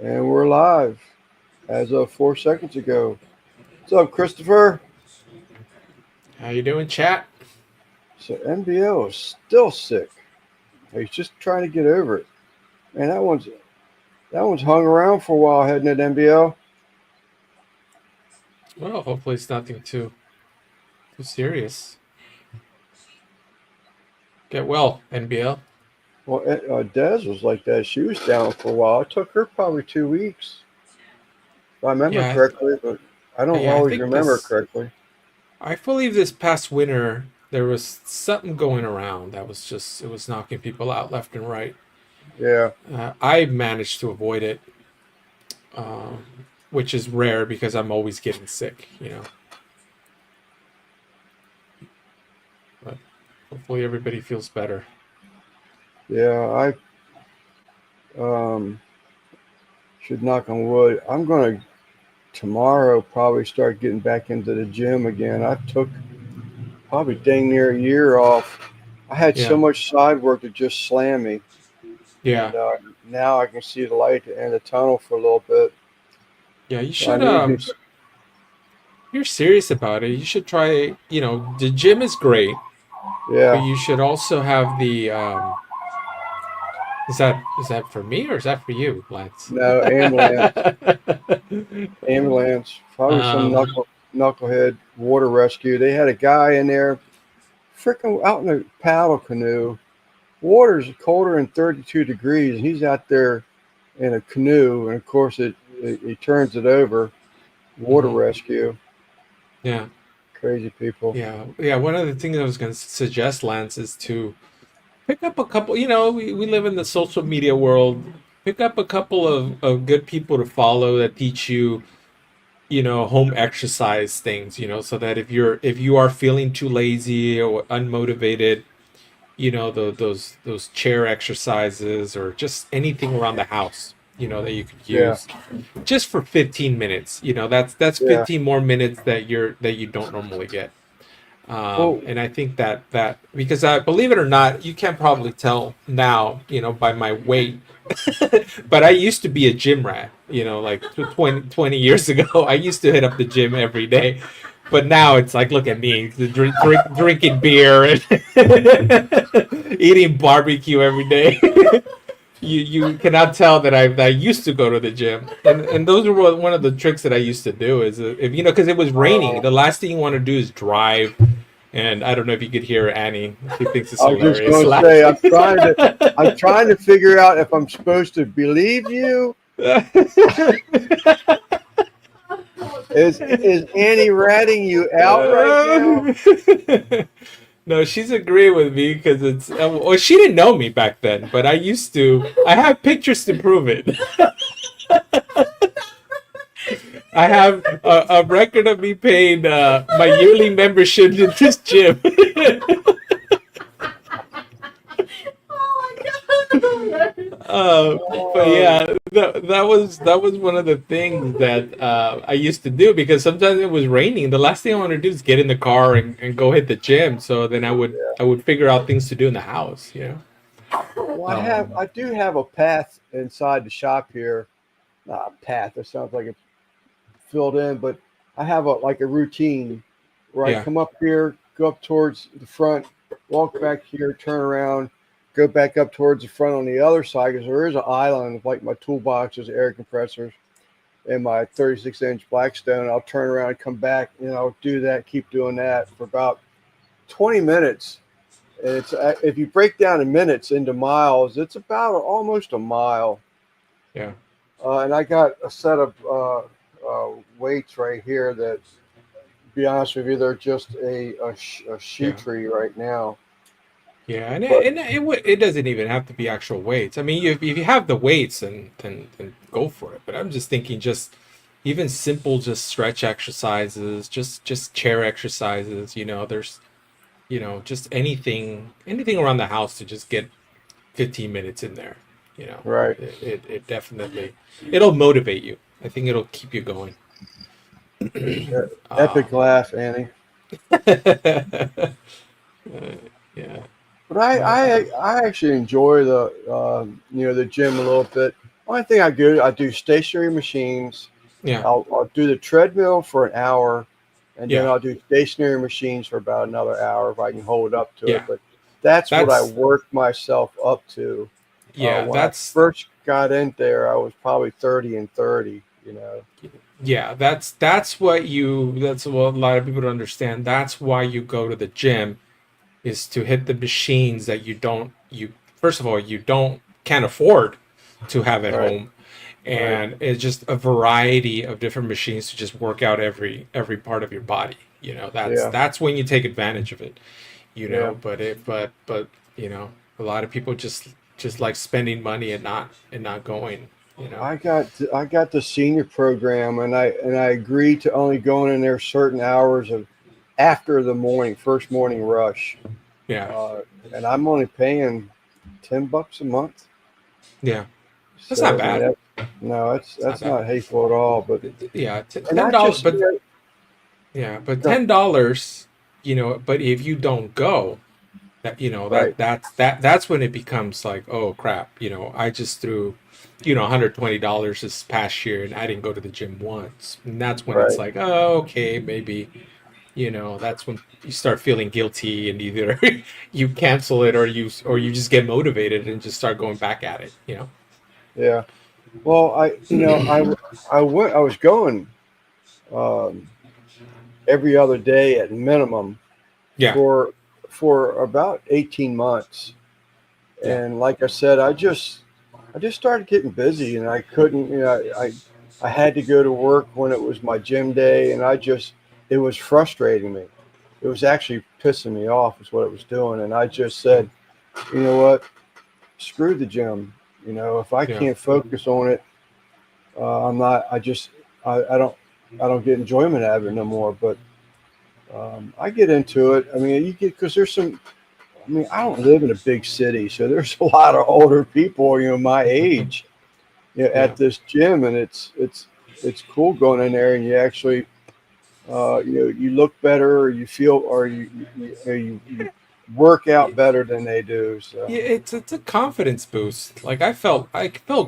And we're live as of 4 seconds ago. What's up, Christopher? How you doing, chat? So NBO is still sick. He's just trying to get over it. Man, that one's hung around for a while, hadn't it, NBO? Well, hopefully it's nothing too serious. Get well, NBL. Well, Dez was like that. She was down for a while. It took her probably 2 weeks, if I remember Yeah, correctly, but I don't yeah. I always think remember this. correctly. I believe this past winter there was something going around that was just it was knocking people out left and right. Yeah, I managed to avoid it, which is rare because I'm always getting sick. But hopefully everybody feels better. yeah. I should knock on wood. I'm gonna tomorrow probably start getting back into the gym again. I took probably dang near a year off. I had so Yeah, much side work to just slam me, yeah, and now I can see the light at the end of the tunnel for a little bit. yeah. You So I should need to. If you're serious about it, you should try. The gym is great, but Yeah, you should also have the is that for me or is that for you, Lance? no ambulance, probably some um, knucklehead water rescue. They had a guy in there, freaking out in a paddle canoe. Water's colder than 32 degrees, and he's out there in a canoe, and of course he turns it over. Water mhm. rescue, Yeah, crazy people. yeah, yeah. One of the things I was going to suggest, Lance, is to pick up a couple. We live in the social media world. Pick up a couple of good people to follow that teach you, home exercise things, so that if you are feeling too lazy or unmotivated, those chair exercises or just anything around the house, that you could Yeah, use just for 15 minutes. That's yeah. 15 more minutes that you don't normally get. Well, And I think that because I believe it or not, you can probably tell now, by my weight. But I used to be a gym rat, like 20 years ago. I used to hit up the gym every day. But now it's like, look at me, drinking beer and eating barbecue every day. You cannot tell that I used to go to the gym, and those are one of the tricks that I used to do is if because it was raining, uh, the last thing you want to do is drive, and I don't know if you could hear Annie. She thinks it's I was just hilarious going to say, laughing. I'm trying to figure out if I'm supposed to believe you. Is Annie ratting you out right now? No, she's agreeing with me because well, she didn't know me back then, but I used to. I have pictures to prove it. I have a record of me paying my yearly membership to this gym. But Oh, yeah, that was one of the things that I used to do because sometimes it was raining. The last thing I want to do is get in the car and go hit the gym. So then I would figure out things to do in the house. well, Um, I do have a path inside the shop here. Not a path. It sounds like it's filled in, but I have a routine where I yeah, come up here, go up towards the front, walk back here, turn around, go back up towards the front on the other side because there is an island of like my toolboxes, air compressors, and my 36-inch Blackstone. I'll turn around, come back, do that, keep doing that for about 20 minutes. And it's if you break down in minutes into miles, it's about almost a mile. yeah, And I got a set of weights right here that, to be honest with you, they're just a shoe yeah. tree right now. Yeah, and But it doesn't even have to be actual weights. I mean, if you have the weights, then go for it. But I'm just thinking, just even simple, just stretch exercises, just chair exercises. There's just anything around the house to just get 15 minutes in there. right, It definitely it'll motivate you. I think it'll keep you going. epic Um, laugh, Annie. yeah, But I, but I, I actually enjoy the gym a little bit. Only thing I do stationary machines. Yeah, I'll do the treadmill for an hour, and then yeah, I'll do stationary machines for about another hour if I can hold up to it. yeah. But that's what I That's worked myself up to. yeah, When I that's first got in there, I was probably 30 and 30. yeah, that's what you that's what a lot of people don't understand. That's why you go to the gym is to hit the machines that you first of all you don't can't afford to have at Right, home, right, and it's just a variety of different machines to just work out every part of your body. That's yeah, that's when you take advantage of it. yeah. But a lot of people just like spending money and not going. You know, I got the senior program, and I agreed to only going in there certain hours of after the first morning rush, yeah, uh, and I'm only paying $10 a month. yeah. That's not So I mean, bad. no, It's not that's bad. not hateful at all. But Yeah, and ten I dollars, just but yeah, but go $10, but if you don't go, that right, that's when it becomes like, oh crap, I just threw $120 this past year and I didn't go to the gym once. And that's when it's right, like, oh, okay, maybe, that's when you start feeling guilty and either you cancel it or you just get motivated and just start going back at it. yeah. Well, I was going um, every other day at minimum Yeah, for about 18 months. yeah, And like I said, I just started getting busy, and I couldn't. I had to go to work when it was my gym day, and it was frustrating me. It was actually pissing me off, is what it was doing. And I just yeah, said, you know what, screw the gym. If I yeah, can't focus on it, I'm not. I don't get enjoyment out of it no more. But I get into it. I mean, you get because there's some. I mean, I don't live in a big city, so there's a lot of older people, my age, yeah. at this gym, and it's cool going in there, and you actually, you look better, or you feel, or you work out better than they do. So Yeah, it's a confidence boost. Like I felt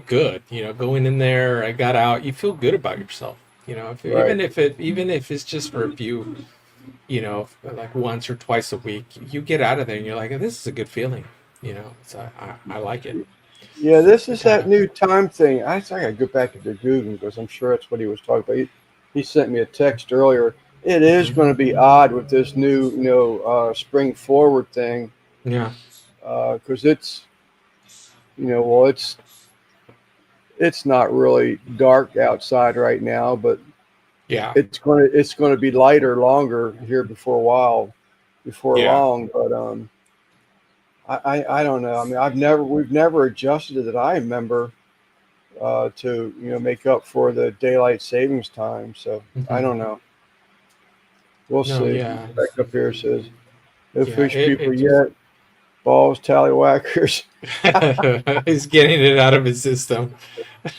good, going in there. I got out. You feel good about yourself, if, right, even if it's just for a few, like once or twice a week. You get out of there and you're like, this is a good feeling. So I like it. yeah, this I is kind that of new time thing. I gotta go back into Google because I'm sure that's what he was talking about. He sent me a text earlier. It is Mhm. going to be odd with this new, spring forward thing, Yeah, because well, it's not really dark outside right now, but yeah, it's going to be lighter longer here before yeah. long. But I don't know. I mean, we've never adjusted it that I remember, to make up for the daylight savings time. So I Hmm. don't know. We'll No, see. yeah, Back up here says no yeah. fish people It just yet. Balls, tallywhackers. he's getting it out of his system.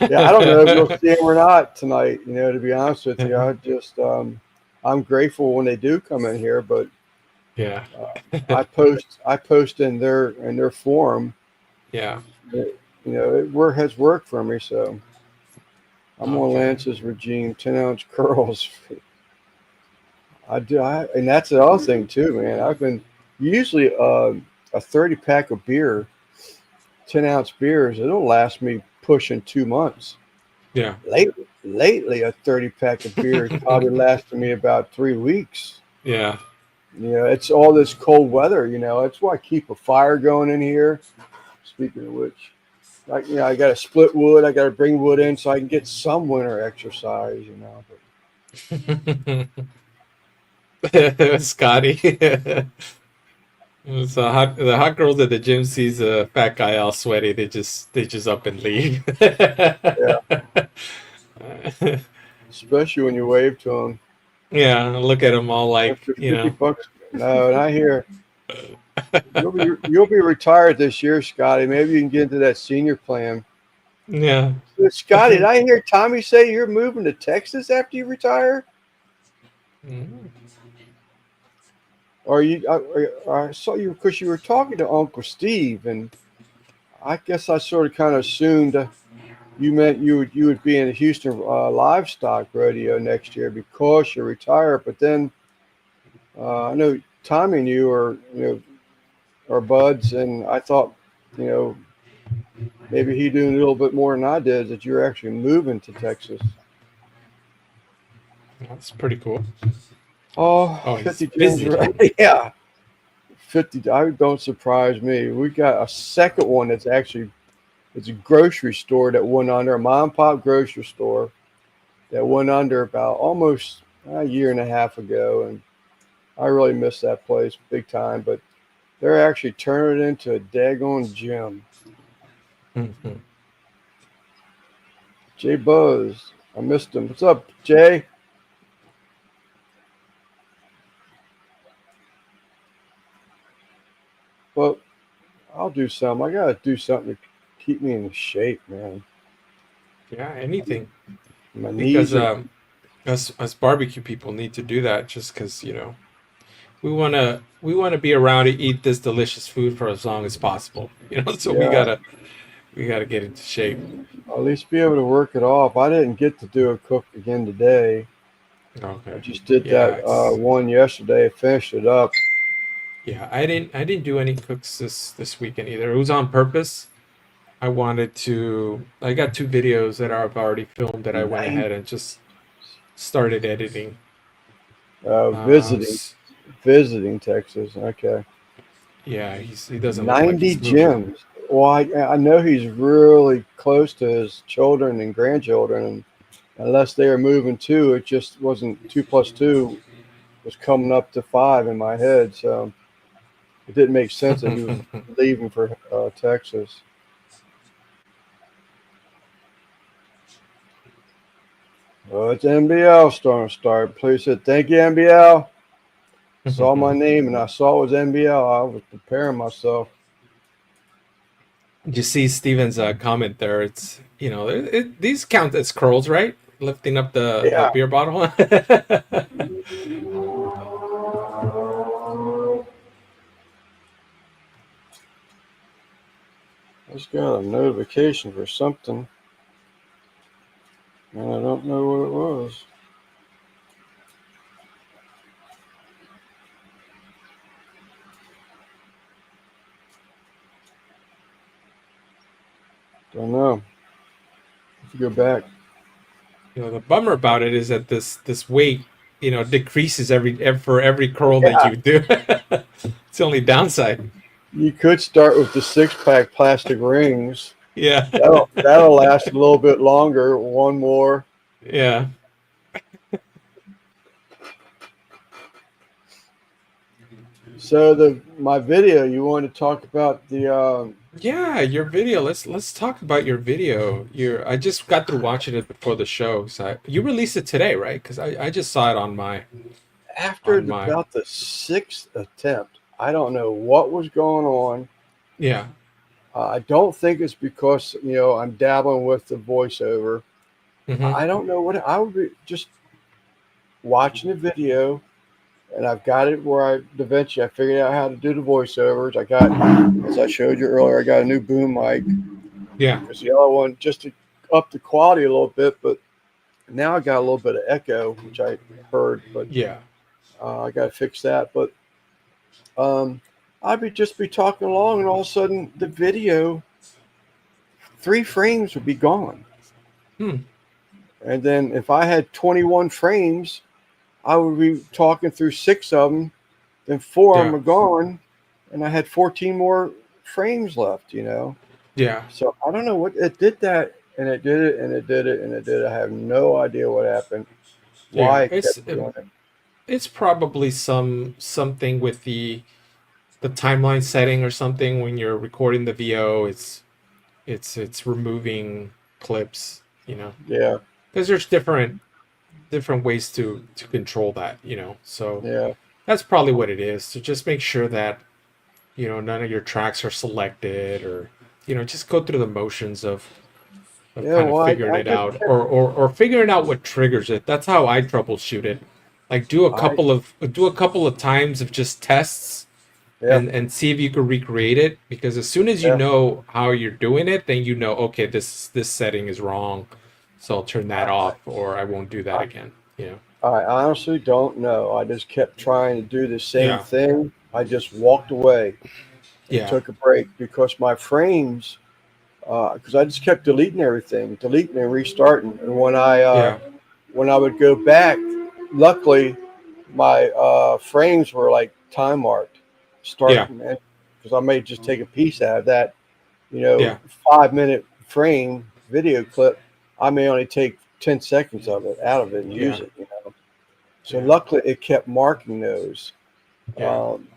Yeah, I don't know if you'll see them or not tonight. To be honest with you, I'm grateful when they do come in here, but Yeah, uh, I post in their forum. yeah. It has worked for me, so I'm on Okay. Lance's regime. 10-ounce curls. And that's the other thing too, man. I've been usually a 30 pack of beer, 10-ounce beers. It'll last me pushing 2 months. Yeah. Lately, a 30 pack of beer has probably lasted me about 3 weeks. Yeah. It's all this cold weather. That's why I keep a fire going in here. Speaking of which, I got to split wood. I got to bring wood in so I can get some winter exercise. Scotty. So the hot girls at the gym sees a fat guy all sweaty. They just up and leave. Yeah, especially when you wave to them. Yeah, look at them all like, After $50. No, not here. You'll be retired this year, Scotty. Maybe you can get into that senior plan. yeah. Scotty, did I hear Tommy say you're moving to Texas after you retire? Mm. Or I saw you because you were talking to Uncle Steve, and I guess I sort of kind of assumed. You meant you would be in the Houston livestock rodeo next year because you're retired. But then I know Tommy and you are buds, and I thought you know maybe he doing a little bit more than I did. That you're actually moving to Texas. That's pretty cool. Oh, Oh, he's 50 ginger. visiting. Yeah, 50. I don't surprise me. We got a second one that's actually it's a grocery store that went under a mom and pop grocery store that went under about almost a year and a half ago, and I really miss that place big time. But they're actually turning it into a daggone gym. Mhm. Jay Buzz, I missed him. What's up, Jay? Well, I'll do something. I gotta do something to keep me in shape, man. Yeah, anything. My Because knees are. us barbecue people need to do that just because, we wanna be around to eat this delicious food for as long as possible. So we Yeah, gotta we gotta get into shape. I'll at least be able to work it off. I didn't get to do a cook again today. I Okay. just did Yeah, that it's one yesterday. Finished it up. yeah. I didn't do any cooks this weekend either. It was on purpose. I wanted to. I got two videos that I've already filmed that I went Nine. ahead and just started editing. Uh, Visiting, s- visiting Texas. Okay. yeah, he doesn't look like 90 he's moving. gyms. Well, I know he's really close to his children and grandchildren, and unless they are moving too, it just wasn't two plus two was coming up to five in my head. So it didn't make sense that he was leaving for Texas. Oh, it's NBL starting to start. Please said, thank you, NBL. Saw my name and I saw it was NBL. I was preparing myself. You see Steven's comment there. It's these count as curls, right? Lifting up the Yeah. beer bottle. I just got a notification for something, and I don't know what it was. Don't know. If you go back, The bummer about it is that this weight, decreases for every curl that yeah, you do. It's the only downside. you could start with the six-pack plastic rings. Yeah. That'll last a little bit longer. One more. Yeah. So the my video, you want to talk about the Yeah, your video. Let's talk about your video. I just got through watching it before the show. So you released it today, right? Because I just saw it after on my about the sixth attempt. I don't know what was going on. yeah. I don't think it's because I'm dabbling with the voiceover. Hmm. I don't know what I would be just watching the video, and I've got it where eventually I figured out how to do the voiceovers. I got, as I showed you earlier, I got a new boom mic Yeah. because the other one just to up the quality a little bit, but now I got a little bit of echo, which I heard, but Yeah. I got to fix that. But um, I'd just be talking along, and all of a sudden the video, 3 frames would be gone. Hmm. And then if I had 21 frames, I would be talking through 6 of them, then 4 of them Yeah. are gone, and I had 14 more frames left. Yeah. So I don't know what it did that, and it did it, and it did it, and it did it. I have no idea what happened, Yeah. why it kept doing it. It's probably something with the timeline setting or something when you're recording the VO. It's removing clips. Yeah, Because there's different ways to control that. So yeah, that's probably what it is. So just make sure that none of your tracks are selected, or just go through the motions of yeah. kind of Well, figuring I it got out, or figuring out what triggers it. That's how I troubleshoot it. Like do a I couple of times of just tests, Yeah. and see if you could recreate it, because as soon as you Yeah. know how you're doing it, then you know, okay, this setting is wrong, so I'll turn that off, or I won't do that I, again, you know. I honestly don't know. I just kept trying to do the same Yeah, thing. I just walked away and yeah, took a break because my frames, because I just kept deleting everything, deleting and restarting. And yeah, when I would go back, luckily my frames were like time marked, yeah, starting, because I may just take a piece out of that, yeah, 5 minute frame video clip. I may only take 10 seconds of it out of it and yeah, use it. So yeah, luckily it kept marking those. yeah. Um,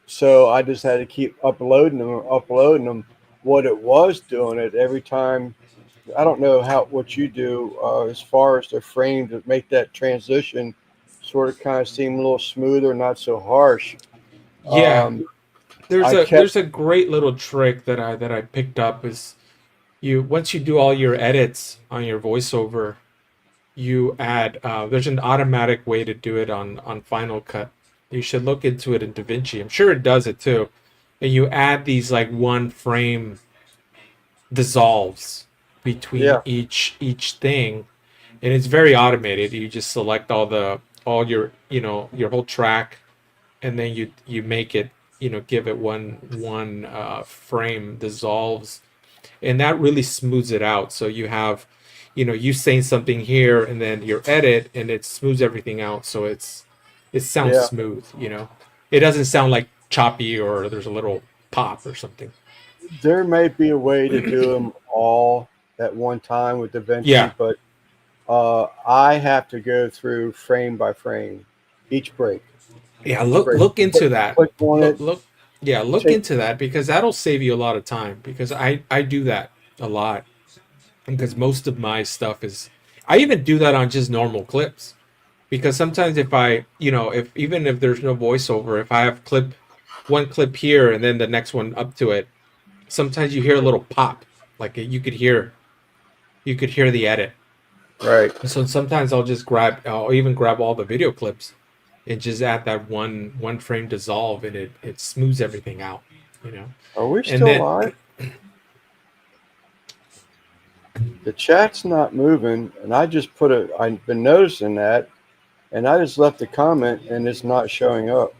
so I just had to keep uploading them. What it was doing it every time. I don't know what you do as far as the frame to make that transition sort of kind of seem a little smoother, not so harsh. Yeah, Um, there's I a kept, there's a great little trick that I picked up is, you once you do all your edits on your voiceover, you add there's an automatic way to do it on Final Cut. You should look into it in DaVinci. I'm sure it does it too. And you add these like one frame dissolves between yeah, each thing, and it's very automated. You just select all your, your whole track, and then you make it, give it one frame dissolves, and that really smooths it out. So you have, you saying something here, and then your edit, and it smooths everything out. So it sounds yeah. smooth. It doesn't sound like choppy or there's a little pop or something. There may be a way to do them all at one time with Yeah, DaVinci, but I have to go through frame by frame, each break, yeah. each Look break. look Click, into that. click on Look it, look. Yeah, look take. into that, because that'll save you a lot of time. Because I do that a lot, because most of my stuff is, I even do that on just normal clips, because sometimes if I, if even if there's no voiceover, if I have one clip here and then the next one up to it, sometimes you hear a little pop, like you could hear the edit. Right. So sometimes I'll even grab all the video clips and just add that one frame dissolve, and it smooths everything out, you know. Are we And still then live? The chat's not moving, and I just put it. I've been noticing that, and I just left a comment, and it's not showing up.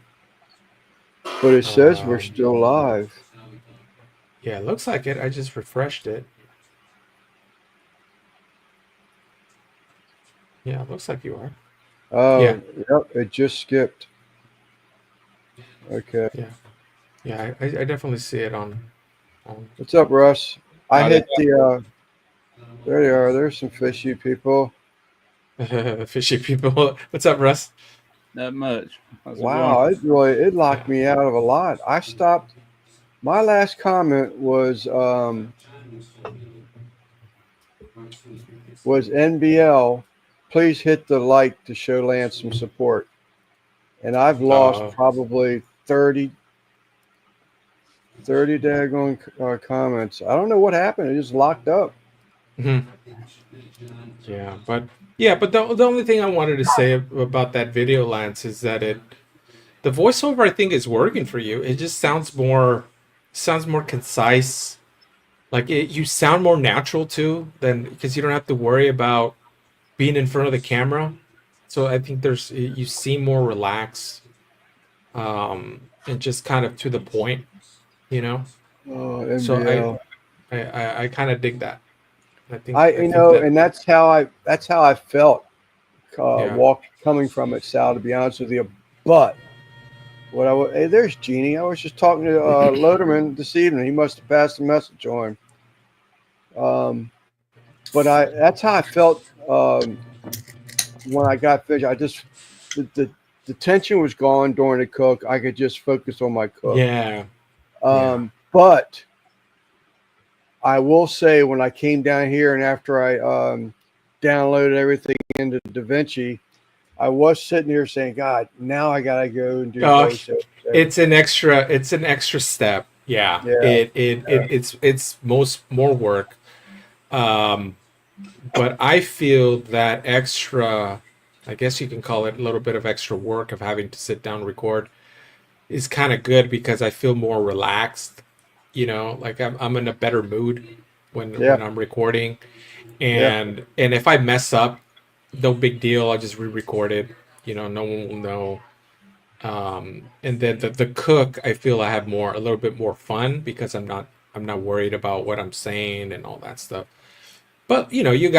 But it says we're um, still live. yeah, it looks like it. I just refreshed it. Yeah, it looks like you are. Yeah, Oh, yep, it just skipped. Okay. yeah, yeah. I definitely see it on. What's up, Russ? I Oh, hit the. There they are. There's some fishy people. fishy people. What's up, Russ? Not much. How's it going? Wow, it locked Yeah. me out of a lot. I stopped. My last comment was NBL. Please hit the like to show Lance some support. And I've lost Uh, probably 30 daggone comments. I don't know what happened. It just locked up. mhm. Yeah, but the only thing I wanted to say about that video, Lance, is that the voiceover, I think, is working for you. It just sounds more concise. Like you sound more natural too, than because you don't have to worry about being in front of the camera. So I think you seem more relaxed, and just kind of to the point, you know. Oh, So I NBL. I I kind of dig that. I think I I you think know, that and that's how I felt yeah. coming from it, Sal. To be honest with you, but hey, there's Jeannie. I was just talking to Loderman this evening. He must have passed a message on. But that's how I felt when I got finished. I just the tension was gone during the cook. I could just focus on my cook. Yeah, yeah. But I will say when I came down here and after I downloaded everything into DaVinci, I was sitting here saying, God, now I gotta go and do Uh, voiceover. it's an extra step. Yeah. Yeah, It's more work. Um, but I feel that extra, I guess you can call it a little bit of extra work of having to sit down and record. is kind of good because I feel more relaxed. You know, like I'm in a better mood Yeah, when I'm recording, yeah. and if I mess up, no big deal. I just re-record it. You know, no one will know. And then the cook, I feel I have a little bit more fun because I'm not worried about what I'm saying and all that stuff. But you know, you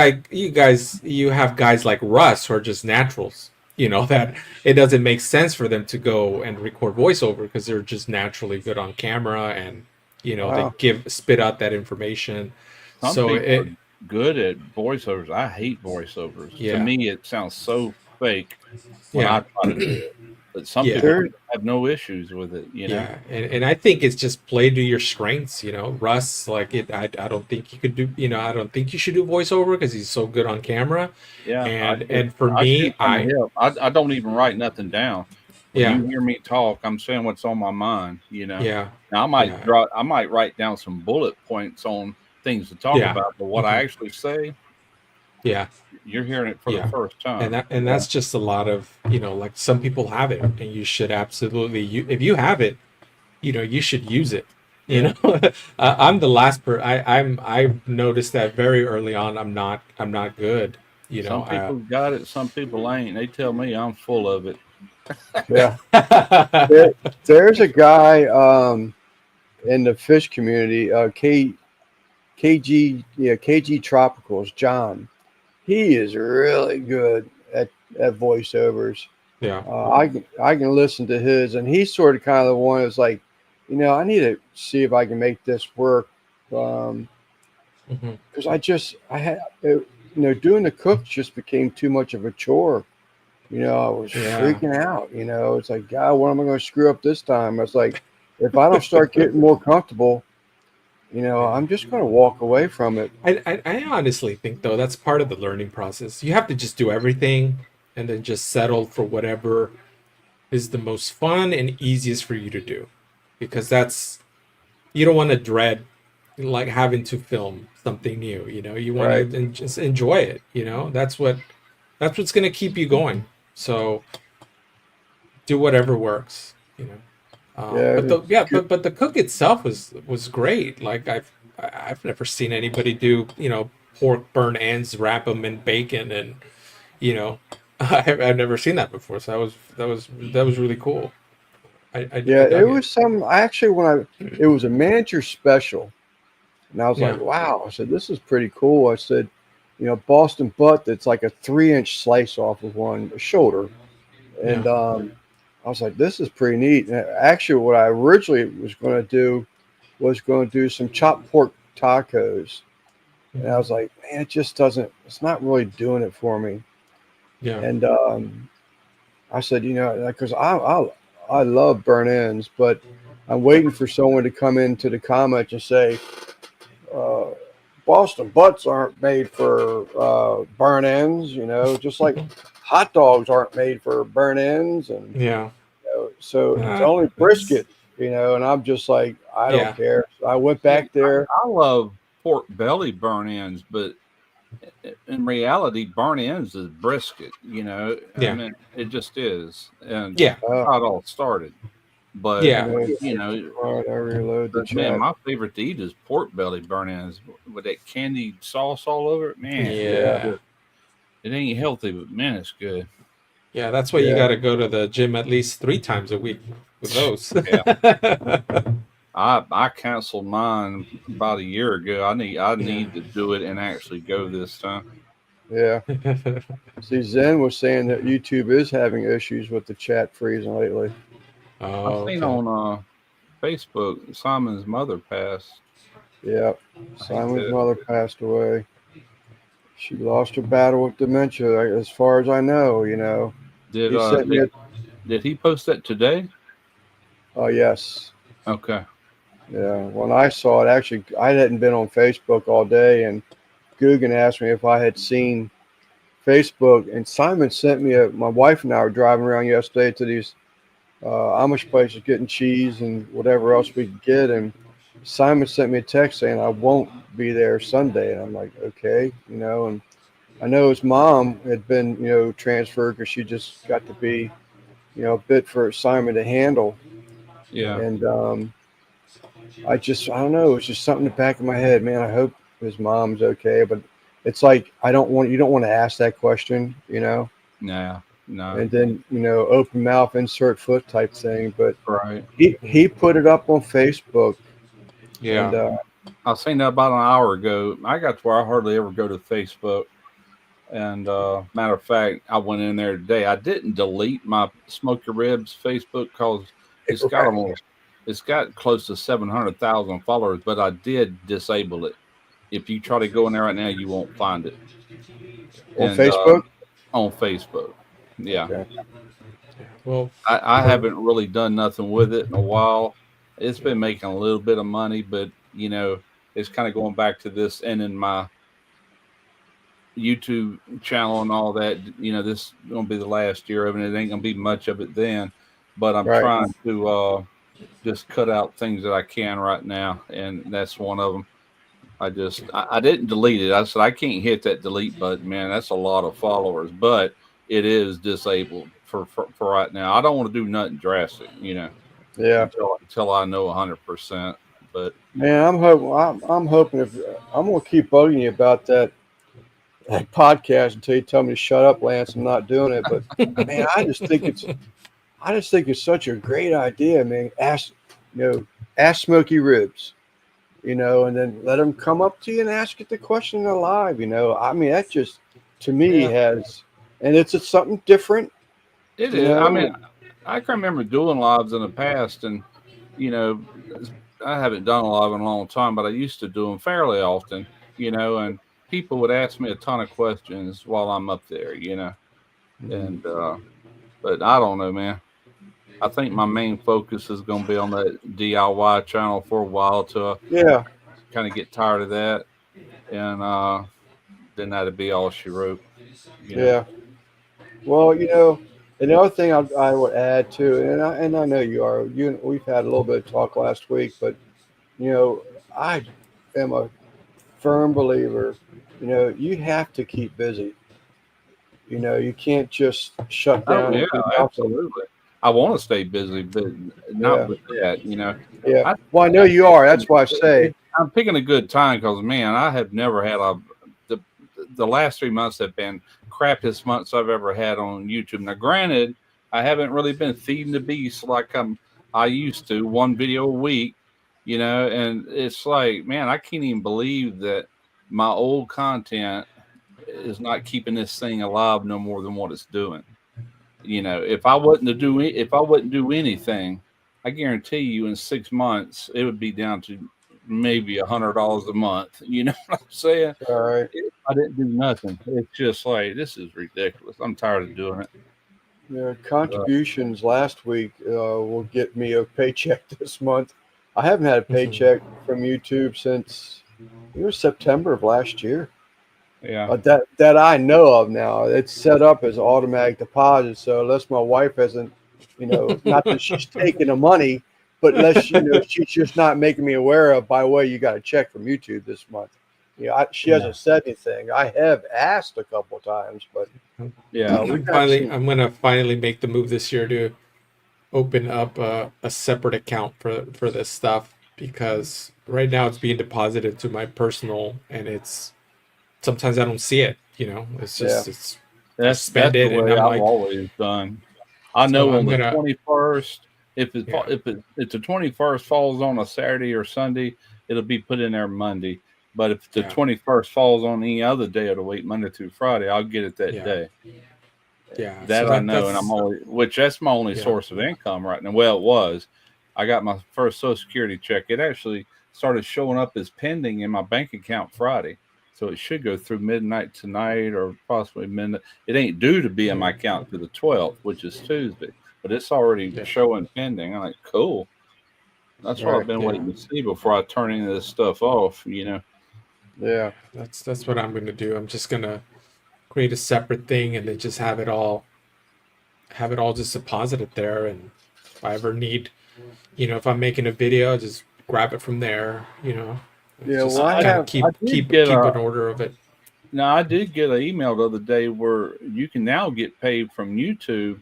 have guys like Russ who are just naturals. You know that it doesn't make sense for them to go and record voiceover because they're just naturally good on camera, and you know they Wow. spit out that information. Some So people are it, good at voiceovers. I hate voiceovers. To yeah, me, it sounds so fake when I yeah, try to do it. But some yeah. people There, have no issues with it, you know? Yeah, and I think it's just play to your strengths, you know. Russ, like it, I don't think he could do, you know, I don't think you should do voiceover because he's so good on camera. Yeah, And for I me, shoot from the hip. I don't even write nothing down. When yeah, you hear me talk, I'm saying what's on my mind, you know. yeah, Now yeah, I might write down some bullet points on things to talk yeah, about, but what I hmm, actually say, yeah, you're hearing it for the yeah. first And time. Yeah. that's just a lot of, you know, like some people have it, and you should absolutely, if you have it, you know, you should use it. You Yeah. know, I'm the last per. I've noticed that very early on. I'm not good. You know, Some people got it, some people ain't. They tell me I'm full of it. yeah. There, there's a guy in the fish community, KG, yeah, KG Tropicals, John. He is really good at voiceovers. yeah. I can listen to his, and he's sort of kind of the one that's like, I need to see if I can make this work, Hmm. because I had doing the cooks just became too much of a chore. I was Yeah. freaking out. It's like, God, what am I going to screw up this time? It's like, if I don't start getting more comfortable, Yeah. I'm just going to walk away from it. I honestly think though that's part of the learning process. You have to just do everything and then just settle for whatever is the most fun and easiest for you to do. Because that's you don't want to dread like having to film something new, you know. You want Right. to just enjoy it, you know. That's what's going to keep you going. So do whatever works, you know. Yeah. But the It's yeah, good. but the cook itself was great. Like I've never seen anybody do, you know, pork burn ends, wrap them in bacon, and you know, I've never seen that before. So that was really cool. I Yeah. It dug it. was some, actually, it was a manager special. And I was like, Yeah, wow. I said, this is pretty cool. I said, Boston butt that's like a 3-inch slice off of one shoulder. yeah, And I was like, this is pretty neat. And actually, what I originally was going to do was going to do some chopped pork tacos. And I hmm, was like, man, it's not really doing it for me. yeah, And I said, because I love burnt ends, but I'm waiting for someone to come into the comments and say, uh, Boston butts aren't made for burn ends, just like hot dogs aren't made for burn ends, and yeah, so it's only it's brisket, and I'm just like, I don't yeah, care. So I went See, back there. I love pork belly burn ends, but in reality, burn ends is brisket. You know, I yeah, mean, it just is, and yeah, that's how it all started. But I yeah, know. you know, All right, I reload the man, chat. my favorite to eat is pork belly burn ends with that candied sauce all over it. Man, it's Yeah, yeah. good. It ain't healthy, but man, it's good. Yeah, that's why you yeah, got to go to the gym at least 3 times a week with those. Yeah, I canceled mine about a year ago. I Yeah. need to do it and actually go this time. yeah. See, Zen was saying that YouTube is having issues with the chat freezing lately. I Oh, seen okay. on Facebook Simon's mother passed. Yeah, I hate Simon's that. mother passed away. She lost her battle with dementia, as far as I know. Did He sent me a. did he post that today? Oh, yes. Okay. Yeah. When I saw it, actually, I hadn't been on Facebook all day, and Guggen asked me if I had seen Facebook, and Simon sent me my wife and I were driving around yesterday to these Amish places getting cheese and whatever else we could get, and Simon sent me a text saying I won't be there Sunday, and I'm like, okay, and I know his mom had been, transferred because she just got to be, a bit for Simon to handle. Yeah. And I don't know. It's just something in the back of my head, man. I hope his mom's okay, but it's like you don't want to ask that question, you know, Nah. No. and then open mouth insert foot type thing. But Right. he put it up on Facebook, and Yeah. I seen that about an hour ago. I got to where I hardly ever go to Facebook. And matter of fact, I went in there today. I didn't delete my Smoke Your Ribs Facebook because right, it's got close to 700,000 followers, but I did disable it. If you try to go in there right now, you won't find it. on And Facebook. on Facebook, yeah, Okay. Well, I for haven't really done nothing with it in a while. It's been making a little bit of money, but it's kind of going back to this ending my YouTube channel and all that. This is gonna be the last year of it. It ain't gonna be much of it then, but I'm Right. trying to just cut out things that I can right now, and that's one of them. I didn't delete it. I said I can't hit that delete button, man. That's a lot of followers, but it is disabled for right now. I don't want to do nothing drastic, Yeah. until I know 100%. But Man, I'm hoping if I'm gonna keep bugging you about that podcast until you tell me to shut up, Lance. I'm not doing it, but man, I just think it's such a great idea, man. Ask Smoky Ribs, and then let them come up to you and ask you the question live. I mean, that just to me yeah, has, and it's something different. it You is. I know, mean, I can remember doing lives in the past, and you know, I haven't done a live in a long time, but I used to do them fairly often. And people would ask me a ton of questions while I'm up there. And but I don't know, man. I think my main focus is going to be on that DIY channel for a while till I yeah, kind of get tired of that, and then that'd be all she wrote. You know. yeah. Well, another thing I would add too, and I know we've had a little bit of talk last week, but you know, I am a firm believer. You have to keep busy. You can't just shut Oh down yeah, and do nothing. absolutely. I want to stay busy, but not Yeah, with that. yeah. I, Well, I know you are. That's why I say, I'm picking a good time because man, I have never had the the last 3 months have been crappiest months I've ever had on YouTube. Now, granted, I haven't really been feeding the beast like I used to, one video a week, and it's like, man, I can't even believe that my old content is not keeping this thing alive no more than what it's doing. If I wouldn't do anything, I guarantee you in 6 months it would be down to maybe $100 a month. You know what I'm saying? all right. If I didn't do nothing, it's just like this is ridiculous. I'm tired of doing it. Uh, Contributions last week will get me a paycheck this month. I haven't had a mhm. paycheck from YouTube since it was September of last year. yeah, That I know of now. It's set up as automatic deposit. So unless my wife hasn't, not that she's taking the money, but unless she's just not making me aware of. By the way, you got a check from YouTube this month. She Yeah. hasn't said anything. I have asked a couple of times, but yeah, we've got some. I'm gonna finally make the move this year to open up a separate account for this stuff because right now it's being deposited to my personal and it's sometimes I don't see it. It's Yeah, just it's I spend that's the it and way I'm I've like, always done. I so know I'm on the gonna 21st, yeah if the 21st falls on a Saturday or Sunday, it'll be put in there Monday. But if the yeah 21st falls on any other day of the week, Monday through Friday, I'll get it that yeah day. yeah. So That I know, and that's that's my only yeah source of income right now. Well, it was. I got my first Social Security check. It actually started showing up as pending in my bank account Friday, so it should go through midnight tonight or possibly midnight. It ain't due to be in my mm, account to the 12th, which is Tuesday, but it's already yeah showing pending. I'm like, cool. That's what I've right. been yeah. waiting to see before I turn any of this stuff off. Yeah, That's what I'm gonna do. I'm just gonna create a separate thing and then just have it all just deposited there and if I ever need if I'm making a video, I just grab it from there. yeah. Well, Just I kind of have. I did get keep a an order of it. Now I did get an email the other day where you can now get paid from YouTube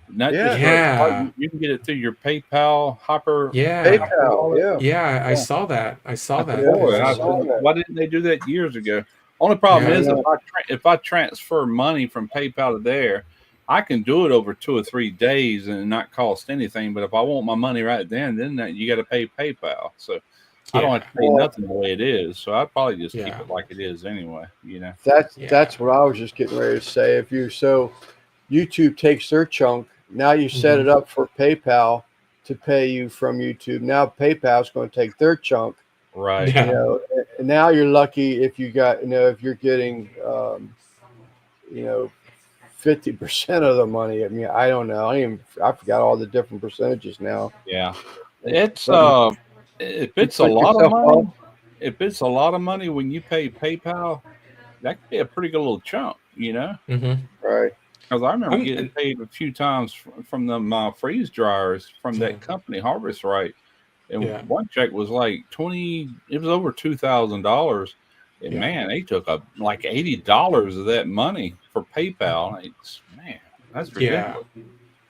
Not just Yeah. you can get it through your PayPal Hyper. Yeah. PayPal, yeah. Yeah, I Yeah. saw that. I saw I said, that. Yeah, boy, It's I I just, saw said, that. why didn't they do that years ago? Only problem yeah. is Yeah. if I transfer money from PayPal to there, I can do it over 2 or 3 days and not cost anything. But if I want my money right then you got to pay PayPal. So I don't have Yeah. to pay Well, nothing the way it is. So I'd probably just keep Yeah. it like it is anyway. You know. Yeah. that's what I was just getting ready to say. If you so YouTube takes their chunk, now you set Hmm. it up for PayPal to pay you from YouTube. Now PayPal's going to take their chunk, Right. you Yeah. know, and now you're lucky if you got, if you're getting, you know, 50% of the money. I mean, I don't know. I forgot all the different percentages now. Yeah. It's But if you it's a put lot of yourself money, up, if it's a lot of money when you pay PayPal, that could be a pretty good little chunk, you know. Hmm. right? Because I remember I'm. getting paid a few times from the my freeze dryers from Yeah. that company, Harvest Right, and Yeah. one check was like 20. It was over $2,000, and Yeah. man, they took up like $80 of that money for PayPal. It's man, that's Yeah. ridiculous.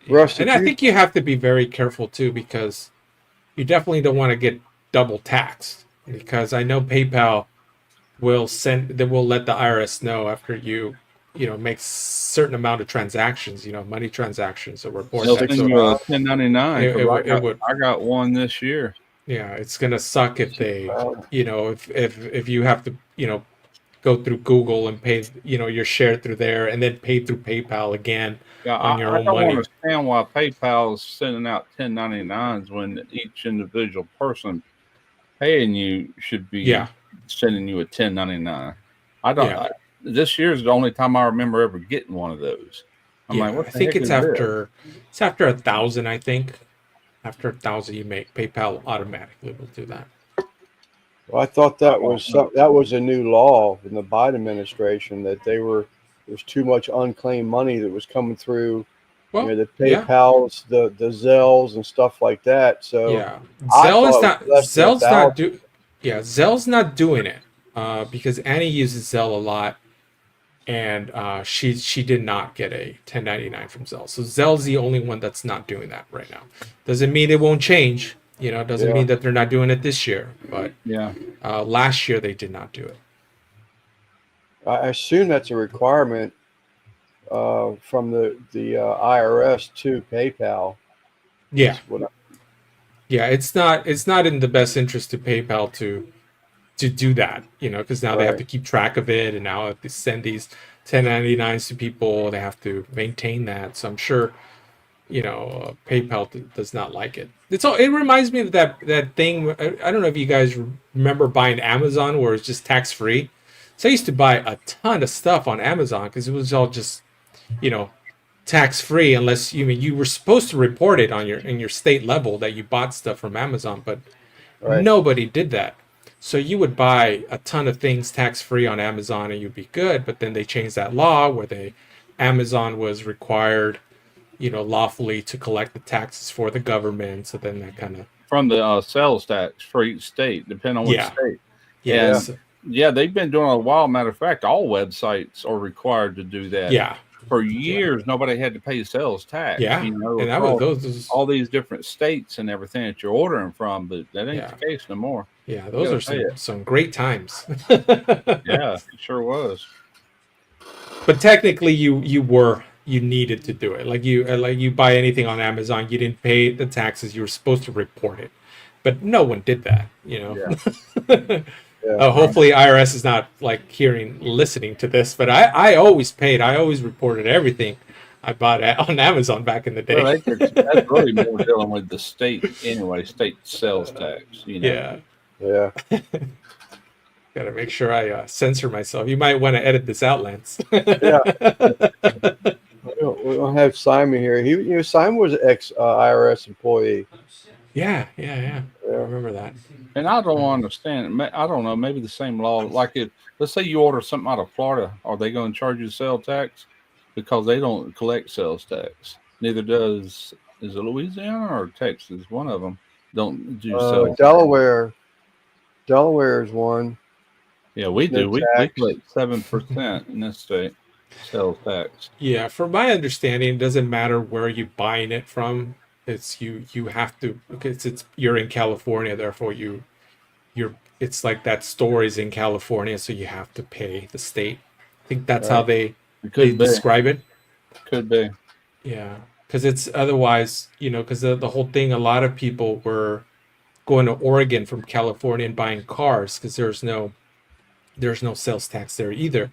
Yeah. Russ, And if I you think you have to be very careful too, because you definitely don't want to get double taxed, because I know PayPal they will let the IRS know after you make certain amount of transactions, money transactions, or report They'll that. send So you a 65, 1099 because it would, I got one this year. yeah, it's gonna suck if they, 65. if you have to, go through Google and pay, your share through there, and then pay through PayPal again Yeah, on your I own don't money. understand why PayPal is sending out 1099s when each individual person paying you should Yeah. be sending you a 1099. I don't. Yeah. This year is the only time I remember ever getting one of those. I'm like, Yeah. what I the think heck is this? it's after 1,000, I think. After 1,000, you make PayPal automatically will do that. Well, I thought I that don't was know. that was a new law in the Biden administration that there's too much unclaimed money that was coming through, Well, the yeah. PayPal's, the Zells and stuff like that. So Yeah, I thought it was less than a Zell's not thousand. do yeah, Zell's not doing it. Because Annie uses Zell a lot, and she did not get a 1099 from Zell. So Zell's the only one that's not doing that right now. Doesn't mean it won't change. Doesn't Yeah, mean that they're not doing it this year. But Yeah, last year they did not do it. I assume that's a requirement from the IRS to PayPal. Yeah, Is what yeah. It's not in the best interest to PayPal to do that, because now they have right, to keep track of it, and now if they send these 1099s to people, they have to maintain that. So I'm sure, PayPal does not like it. It reminds me of that thing. I don't know if you guys remember buying Amazon, where it's just tax free. So I used to buy a ton of stuff on Amazon because it was all just, you know, tax free, unless you were supposed to report it on your state level that you bought stuff from Amazon, but right, nobody did that. So you would buy a ton of things tax free on Amazon and you'd be good, but then they changed that law where Amazon was required, lawfully to collect the taxes for the government. So then that kind of, from the sales tax for each state, depending on which yeah, state. yeah, And yes, yeah, they've been doing it a while. Matter of fact, all websites are required to do that. yeah, For yeah, years, nobody had to pay sales tax, yeah. And that was across those, all these different states and everything that you're ordering from, but that ain't yeah, the case no more. yeah. You Those got are to pay it. some great times. Yeah, it sure was. But technically, you needed to do it. Like you buy anything on Amazon, you didn't pay the taxes. You were supposed to report it, but no one did that. Yeah, yeah. right. Hopefully, IRS is not like listening to this. But I always paid. I always reported everything I bought on Amazon back in the Well, day. that's really more dealing with the state anyway, state sales tax. Yeah, Yeah. gotta make sure I censor myself. You might want to edit this out, Lance. Yeah. We don't have Simon here. Simon was an ex IRS employee. Yeah, yeah, yeah. I Yeah. remember that. And I don't understand. I don't know. Maybe the same law. Like if let's say you order something out of Florida, are they going to charge you sales tax because they don't collect sales tax? Neither does is it Louisiana or Texas? One of them don't do sales tax. Delaware is one. Yeah, we No do. We tax. collect 7% in this state. sales tax. Yeah, from my understanding, it doesn't matter where you're buying it from. It's you have to, because it's you're in California, therefore you're it's like that store is in California, so you have to pay the state. I think that's how Right. It they could be. describe it. Could be. Yeah, because it's otherwise, because the whole thing, a lot of people were going to Oregon from California and buying cars because there's no sales tax there either,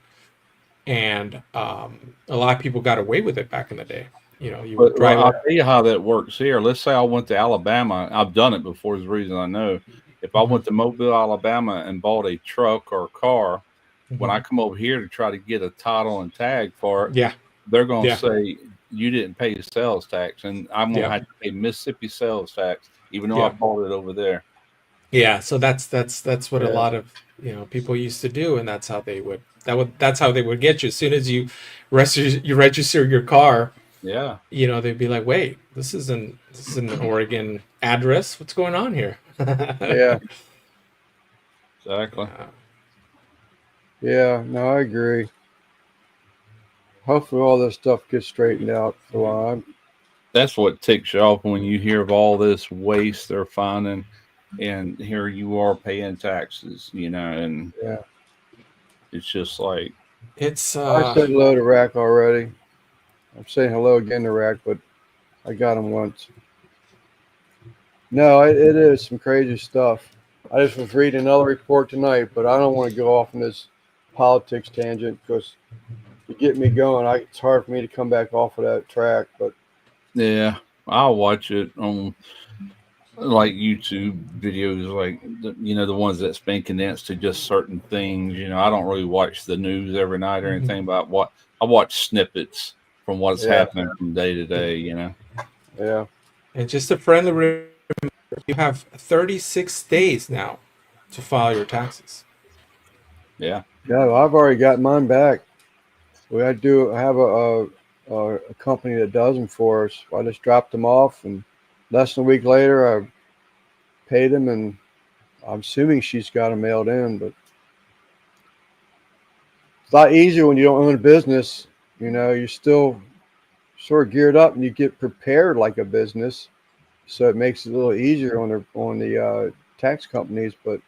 and a lot of people got away with it back in the day. You would But well, drive I'll up. tell you how that works here. Let's say I went to Alabama. I've done it before. Is the reason I know. If I Mhm, went to Mobile, Alabama, and bought a truck or a car, when I mhm. come over here to try to get a title and tag for it, Yeah, they're going to yeah, say you didn't pay the sales tax, and I'm going to yeah, have to pay Mississippi sales tax, even though I yeah, bought it over there. yeah. So that's what a Yeah. lot of people used to do, and that's how they would get you. As soon as you register your car, Yeah, they'd be like, "Wait, this is an Oregon address. What's going on here?" Yeah. exactly. Yeah. Yeah. No, I agree. Hopefully, all this stuff gets straightened out. So That's what ticks you off when you hear of all this waste they're finding, and here you are paying taxes, and yeah. it's just like, It's I said hello to Rack already. I'm saying hello again to Rack, but I got him once. No, it is some crazy stuff. I just was reading another report tonight, but I don't want to go off on this politics tangent because you get me going. It's hard for me to come back off of that track. But yeah, I'll watch it on like YouTube videos, like the ones that's been condensed to just certain things. I don't really watch the news every night or Mhm. anything, but I watch snippets from what's yeah, happening from day to day. yeah, And just a friendly reminder, you have 36 days now to file your taxes. Yeah, no, I've already got mine back. I have a company that does them for us. I just dropped them off, and less than a week later, I paid them, and I'm assuming she's got them mailed in. But it's a lot easier when you don't own a business. You're still sort of geared up, and you get prepared like a business, so it makes it a little easier on the tax companies. But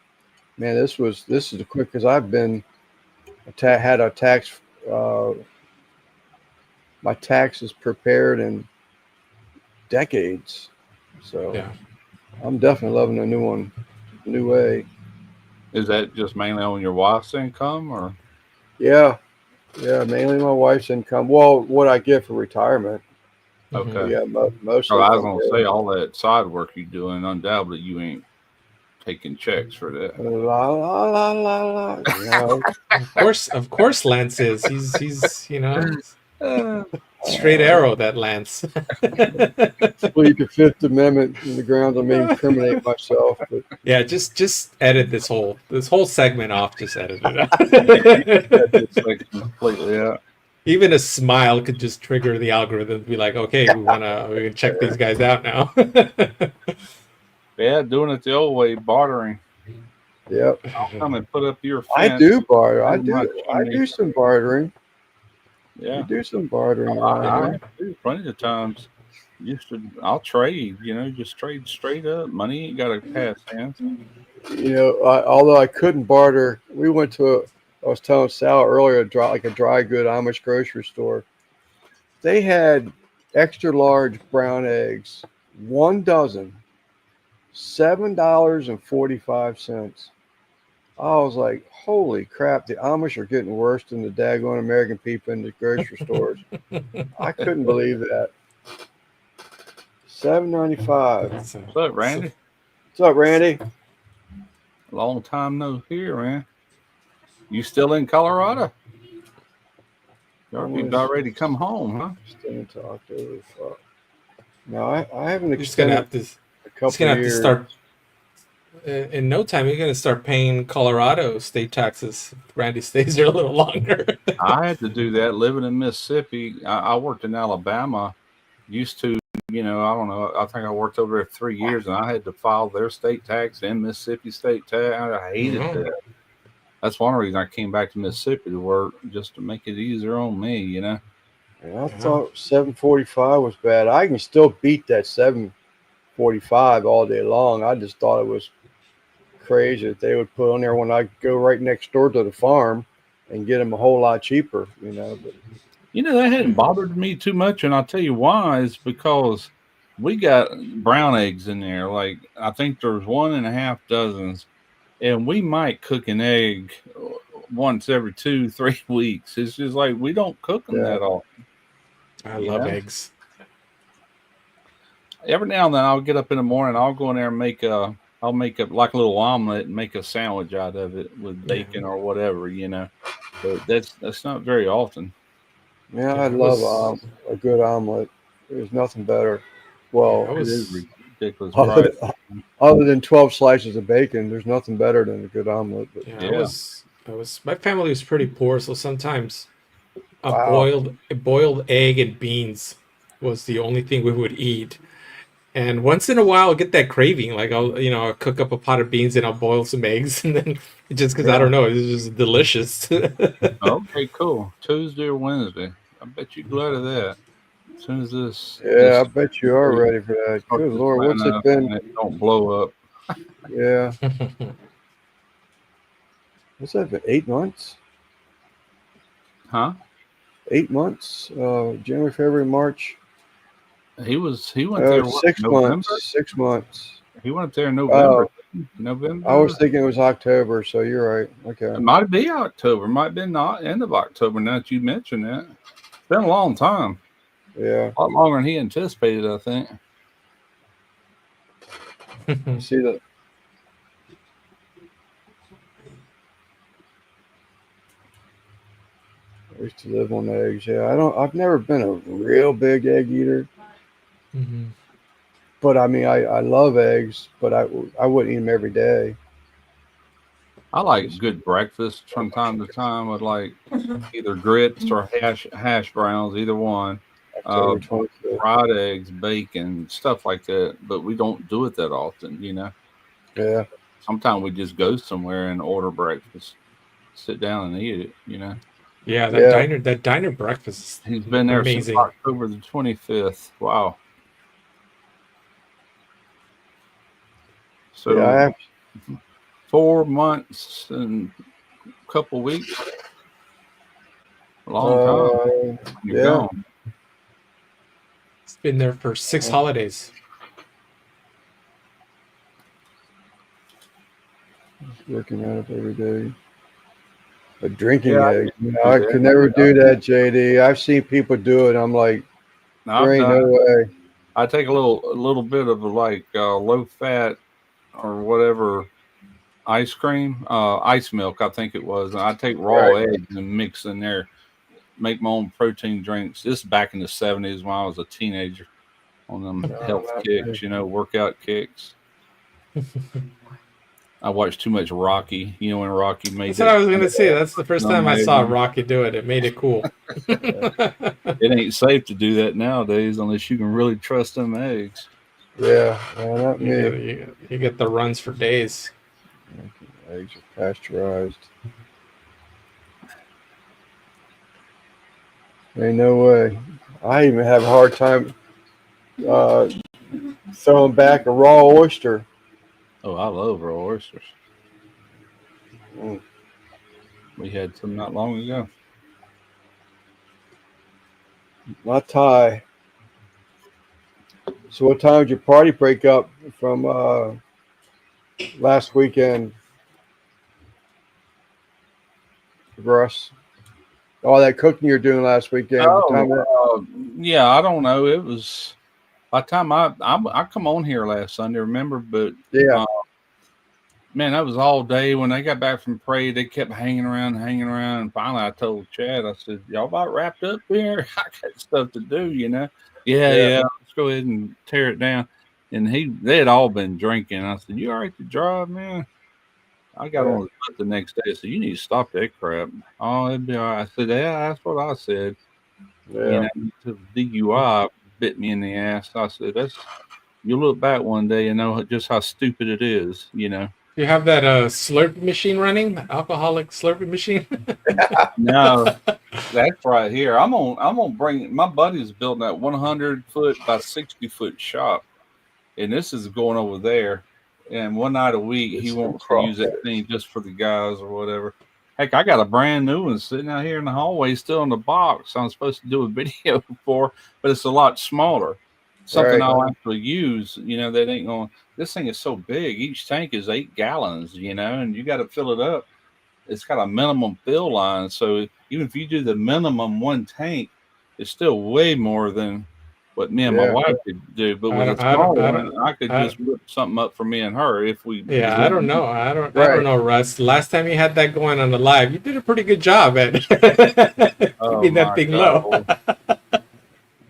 man, this is the quickest I've been. Had a tax uh, my taxes prepared in decades. So Yeah. I'm definitely loving the new way. is that just mainly on your wife's income, or Yeah, yeah, mainly my wife's income. Well, what I get for retirement. Hmm. But okay? yeah, Oh, mostly I was from gonna say her. all that side work you're doing. Undoubtedly, you ain't taking checks for that. La la la la la. Of course, Lance is. He's straight Uh, arrow that Lance. Plead the Fifth Amendment in the grounds I may incriminate myself, but Yeah, just edit this whole segment off. Just edit Cut it this out. thing completely out. Even a smile could just trigger the algorithm to be like, okay, we can check these guys out now. Yeah, doing it the old way, bartering. yep. I'll come and put up your I fence. do barter. I Do my do. I chimney. do some bartering. We Yeah, do some bartering around I Yeah. here. do plenty of times. I'll trade. Just trade straight up. Money ain't got to pass hands. Although I couldn't barter, we went to I was telling Sal earlier, like a dry good Amish grocery store. They had extra large brown eggs, 1 dozen, $7.45. I was like, holy crap, the Amish are getting worse than the daggone American people in the grocery stores. I couldn't believe that. $7.95. That's What's up, so, Randy? What's up, Randy? Long time no hear, man. You still in Colorado? I'm You gonna about ready to come home, huh? extend it to October. Fuck. No, I haven't you're just gonna extended have to a couple years. start in no time. You're gonna start paying Colorado state taxes. If Randy stays there a little longer. I had to do that living in Mississippi. I worked in Alabama. Used to, I don't know. I think I worked over there 3 years, and I had to file their state tax and Mississippi state tax. I hated No. that. That's one reason I came back to Mississippi to work, just to make it easier on me, you know. And I thought 745 was bad. I can still beat that 745 all day long. I just thought it was crazy that they would put on there when I go right next door to the farm and get them a whole lot cheaper, you know. But That hadn't bothered me too much, and I'll tell you why is because we got brown eggs in there. Like I think there's 1.5 dozens, and we might cook an egg once every 2-3 weeks. It's just like we don't cook them yeah, that often. I You love know, eggs. every now and then I'll get up in the morning, I'll go in there and I'll make up like a little omelet and make a sandwich out of it with Yeah, bacon or whatever, But that's not very often. yeah, I yeah. love a good omelet. There's nothing better. Yeah, I Well, It is was, ridiculous other price. than, other than 12 slices of bacon, there's nothing better than a good omelet. But yeah, Yeah. I was. My family was pretty poor, so sometimes wow, a boiled egg and beans was the only thing we would eat. And once in a while, I'll get that craving. Like I'll cook up a pot of beans and I'll boil some eggs, and then just because I Yeah. don't know, it's just delicious. Okay, cool. Tuesday or Wednesday. I bet you're glad of that. As soon as yeah, I this bet you are ready for that. starts Good to Lord, line what's it up been? and it don't blow up. Yeah, what's that been? 8 months? Huh? 8 months? January, February, March. He went there what, 6 months. November? 6 months. He went there in November. Oh, I was November. thinking it was October, so you're right. It Okay. might be October. Might be not end of October now that you mentioned that. It's been a long time. Yeah. A lot longer than he anticipated, I think. You see that? I used to live on eggs. Yeah, I've never been a real big egg eater, Mhm. but I mean, I love eggs, but I wouldn't eat them every day. I like Just good breakfast from time to time with like either grits or hash browns, either one. Uh, October 25th. fried eggs, bacon, stuff like that. But we don't do it that often. Yeah. Sometimes we just go somewhere and order breakfast, sit down and eat it. Yeah, Yeah. that diner breakfast He's is been there since amazing. October the 25th. Wow. Yeah. I So have. 4 months and a couple weeks, a long time. Uh, You're yeah. gone. It's been there for 6 holidays. Looking at it every day. A drinking Yeah, I egg. used You to know, do I that. could never do that, JD. I've seen people do it. I'm like, there I've ain't done no it. way. I take a little bit of like low fat or whatever ice cream, ice milk, I think it was. And I take raw Right. eggs and mix in there, make my own protein drinks. This is back in the 70s when I was a teenager on them No, health not me. kicks, workout kicks. I watched too much Rocky, when Rocky made That's what I that was gonna say. That's the first time I saw nutmeg. Rocky do it. It made it cool. It ain't safe to do that nowadays unless you can really trust them eggs. Yeah. No, not me. You get the runs for days. Eggs are pasteurized. Ain't no way. I even have a hard time uh, throwing back a raw oyster. Oh, I love raw oysters. Mm, We had some not long ago. not Thai. So, what time did your party break up from last weekend, Russ? All that cooking you're doing last weekend. What Oh, time? yeah, I don't know. It was by the time I come on here last Sunday, remember? But Yeah. uh, man, that was all day. When they got back from parade, they kept hanging around, hanging around. And finally, I told Chad, I said, "Y'all about wrapped up here? I got stuff to do." Yeah, Yeah. yeah. Let's go ahead and tear it down. And they had all been drinking. I said, "You all right to drive, man?" I got Yeah. on his butt the next day. I said, "You need to stop that crap." Oh, it'd be all right. I said, "Yeah, that's what I said." Yeah. To DUI bit me in the ass. I said, "That's you'll look back one day and know just how stupid it is." You have that Slurpee machine running, alcoholic Slurpee machine. No, that's right here. I'm gonna bring my buddy's building that 100-foot by 60-foot shop, and this is going over there. And one night a week, he It's wants to use that crawfish. thing just for the guys or whatever. Heck, I got a brand new one sitting out here in the hallway, still in the box. I'm supposed to do a video for, but it's a lot smaller. Something Right. I'll actually use. That ain't going. This thing is so big. Each tank is 8 gallons. And you got to fill it up. It's got a minimum fill line. So even if you do the minimum one tank, it's still way more than what me and my Yeah. wife could do. But I with a don't, I don't, small I one, don't, I could I, just whip something up for me and her if we was yeah, I don't in. know. I don't Right. know, Russ. Last time you had that going on the live, you did a pretty good job at Oh keeping that my thing low. God.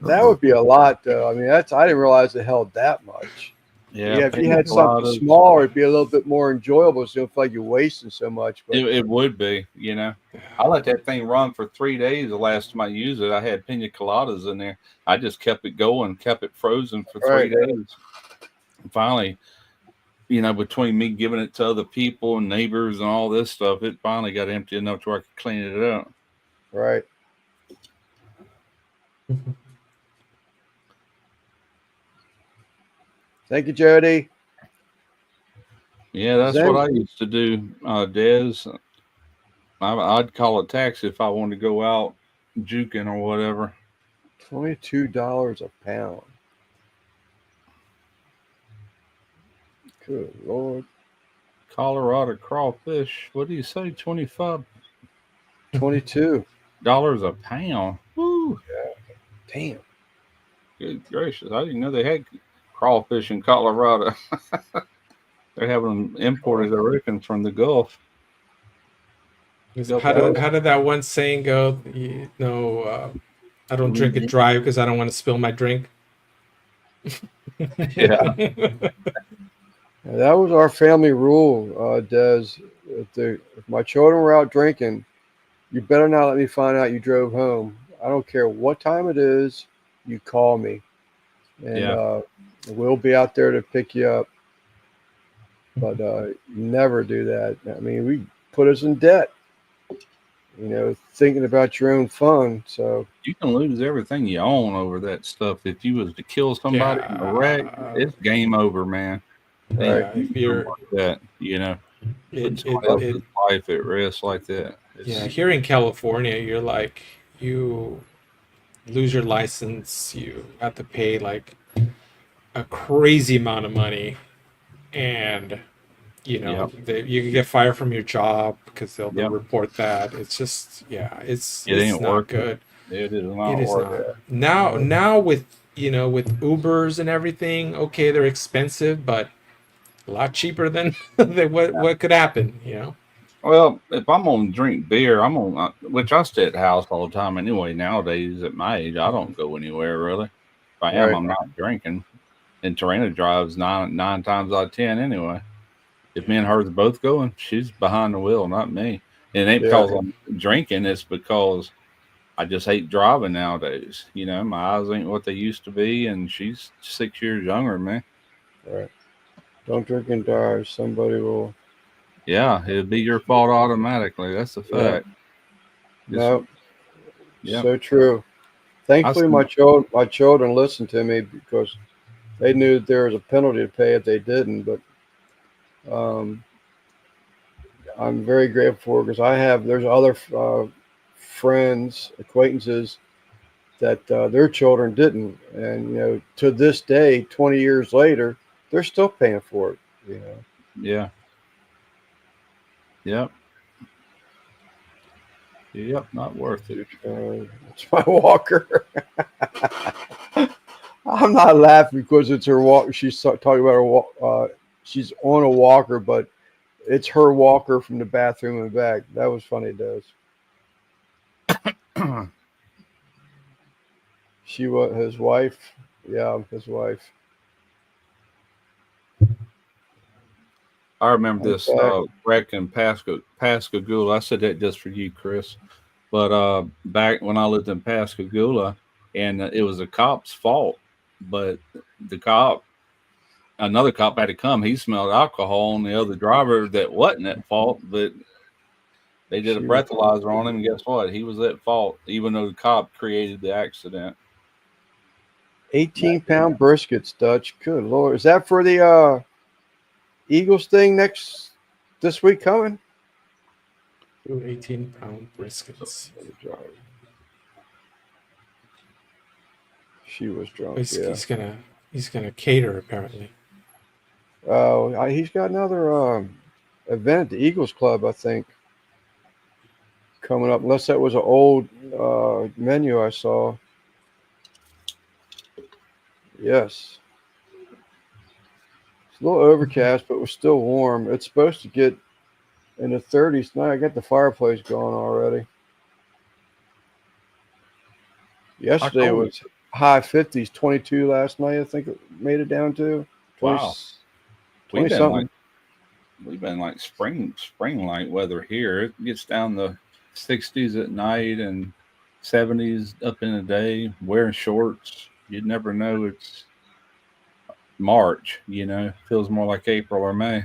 That would be a lot, though. I mean, I didn't realize it held that much. Yeah, Yeah, if you pina had something coladas. smaller, it'd be a little bit more enjoyable. So you don't feel like you're wasting so much. But It would be. I let that thing run for 3 days. The last time I used it, I had pina coladas in there. I just kept it going, kept it frozen for three right, days. And finally, between me giving it to other people and neighbors and all this stuff, it finally got empty enough to where I could clean it up. right. Thank you, Jody. Yeah, that's Zen, what I used to do, Des. I'd call a taxi if I wanted to go out juking or whatever. $22 a pound. Good Lord. Colorado crawfish. What do you say? $25 22. a pound. Woo! Damn. Good gracious! I didn't know they had crawfish in Colorado. They're having them imported, I reckon, from the Gulf. Gulf How Coast. did that one saying go? I don't drink it dry because I don't want to spill my drink. Yeah. Yeah, that was our family rule, Des. If my children were out drinking, you better not let me find out you drove home. I don't care what time it is, you call me. And Yeah. we'll be out there to pick you up. But never do that. I mean, we put us in debt, thinking about your own fun. So, You can lose everything you own over that stuff. If you was to kill somebody in a wreck, Yeah, it's game over, man. Ain't right. yeah. If nothing you're like that. Putting it somebody it else's life at risk like that. yeah. It's Here in California, you lose your license, you have to pay like a crazy amount of money, and yep, you can get fired from your job because they'll yep. report that. It's just yeah, It it's ain't not worth it. good. It is It not is worth not. it. Now with with Ubers and everything, okay, they're expensive, but a lot cheaper than than what could happen. Well, if I'm gonna drink beer, I'm gonna which I stay at the house all the time anyway. Nowadays, at my age, I don't go anywhere really. If I am, Right. I'm not drinking. And Tarina drives nine times out of 10 anyway. If me and her's both going, she's behind the wheel, not me. And it ain't Yeah. because I'm drinking; it's because I just hate driving nowadays. My eyes ain't what they used to be, and she's 6 years younger than me. Right. Don't drink and drive. Somebody will. Yeah, it'd be your fault automatically. That's a Yeah. fact. Just No. yeah. So true. I Thankfully, see. my children listened to me because they knew there was a penalty to pay if they didn't. But um, I'm very grateful because there's other friends, acquaintances that their children didn't, and to this day, 20 years later, they're still paying for it. Yeah. Yep. Yep. Not worth it. It's my walker. I'm not laughing because it's her walk. She's talking about her walk. She's on a walker, but it's her walker from the bathroom and back. That was funny, Des. She was his wife. Yeah, his wife. I remember this Okay. wreck in Pascagoula. I said that just for you, Chris. But back when I lived in Pascagoula, and it was the cop's fault, but the cop another cop had to come. He smelled alcohol on the other driver that wasn't at fault, but they did a breathalyzer on him, and guess what? He was at fault, even though the cop created the accident. 18-pound briskets, Dutch. Good Lord. Is that for the Eagles thing this week coming? 18-pound briskets. She was drunk. He's gonna cater apparently. Oh, he's got another event at the Eagles Club, I think, coming up. Unless that was an old menu I saw. Yes. It's a little overcast, but it was still warm. It's supposed to get in the 30s tonight. I got the fireplace going already. Yesterday it was high 50s, 22 last night. I think it made it down to 20, wow. 20 We've been like spring light weather here. It gets down the 60s at night and 70s up in the day. Wearing shorts, you'd never know it's March. You know, feels more like April or May.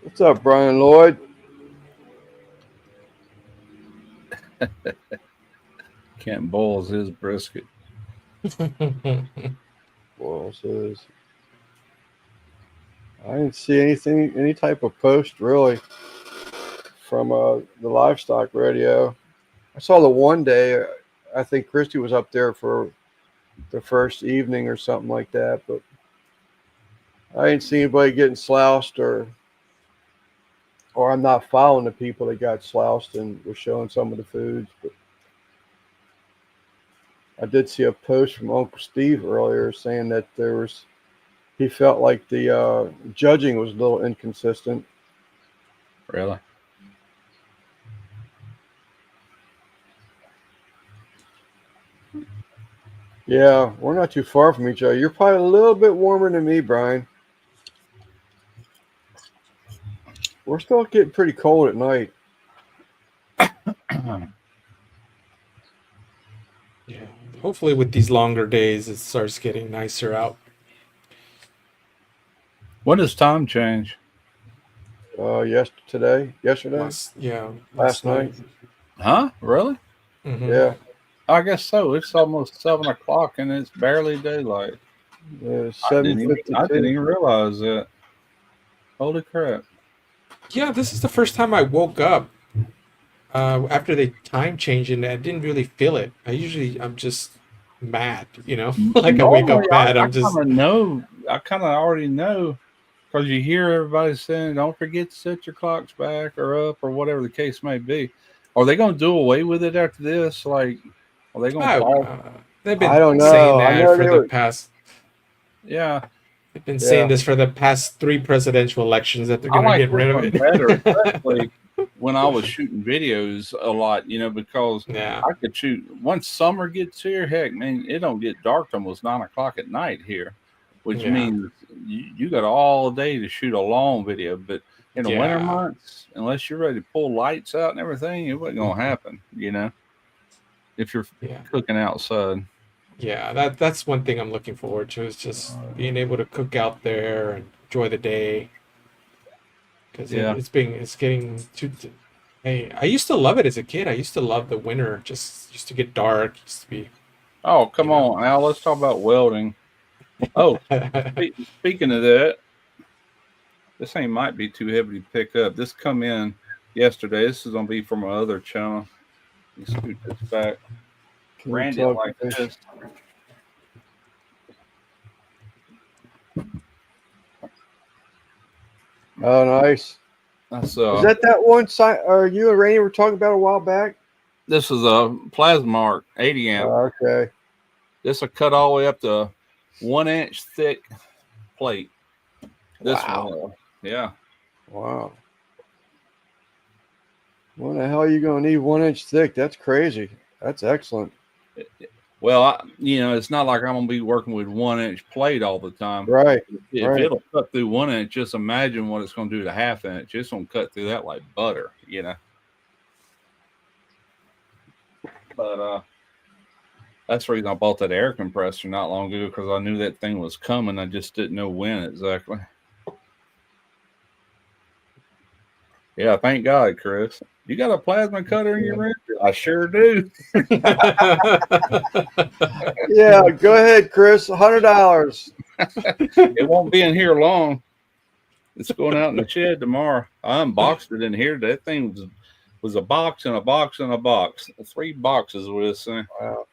What's up, Brian Lloyd? Can't boils his brisket. Boils his. I didn't see any type of post really from the livestock radio. I saw the one day. I think Christy was up there for the first evening or something like that, but I didn't see anybody getting sloused or I'm not following the people that got sloused and was showing some of the foods. But I did see a post from Uncle Steve earlier saying that he felt like the judging was a little inconsistent. Really? Yeah, we're not too far from each other. You're probably a little bit warmer than me, Brian. We're still getting pretty cold at night. Yeah. Hopefully with these longer days it starts getting nicer out. When does time change? Yesterday. Last night. Huh? Really? Mm-hmm. Yeah. I guess so. It's almost 7 o'clock and it's barely daylight. 7:52. I didn't even realize that. Holy crap. Yeah, this is the first time I woke up after the time change, and I didn't really feel it. I'm just mad, like I wake up mad. I kind of already know because you hear everybody saying, don't forget to set your clocks back or up or whatever the case may be. Are they going to do away with it after this? Like, are they going to fall? They've been I don't know. saying that for the past. Yeah. They've been saying this for the past 3 presidential elections that they're going to get rid of it. Better, especially when I was shooting videos a lot, because I could shoot. Once summer gets here, heck, man, it don't get dark till almost 9 o'clock at night here, which means you got all day to shoot a long video. But in the winter months, unless you're ready to pull lights out and everything, it wasn't going to happen, if you're cooking outside. Yeah, that's one thing I'm looking forward to is just being able to cook out there and enjoy the day. Because it's getting too. Hey, I used to love it as a kid. I used to love the winter. Just used to get dark. Used to be. Oh, come on, Al. Let's talk about welding. Oh, speaking of that, this thing might be too heavy to pick up. This come in yesterday. This is gonna be from my other channel. Let me scoot this back. Brand it like this. Oh, nice. That's is that one site you and Rainey were talking about a while back? This is a plasma arc, 80 amp. Oh, okay. This will cut all the way up to 1 inch thick plate. This one. Yeah. Wow. When the hell are you going to need 1 inch thick? That's crazy. That's excellent. Well, it's not like I'm going to be working with 1 inch plate all the time. Right. If it'll cut through 1 inch, just imagine what it's going to do to 1/2 inch. It's going to cut through that like butter, But that's the reason I bought that air compressor not long ago, because I knew that thing was coming. I just didn't know when exactly. Yeah, thank God, Chris. You got a plasma cutter in your room? I sure do. Yeah, go ahead, Chris. $100. It won't be in here long. It's going out in the shed tomorrow. I unboxed it in here. That thing was a box and a box and a box. 3 boxes with this thing. Wow.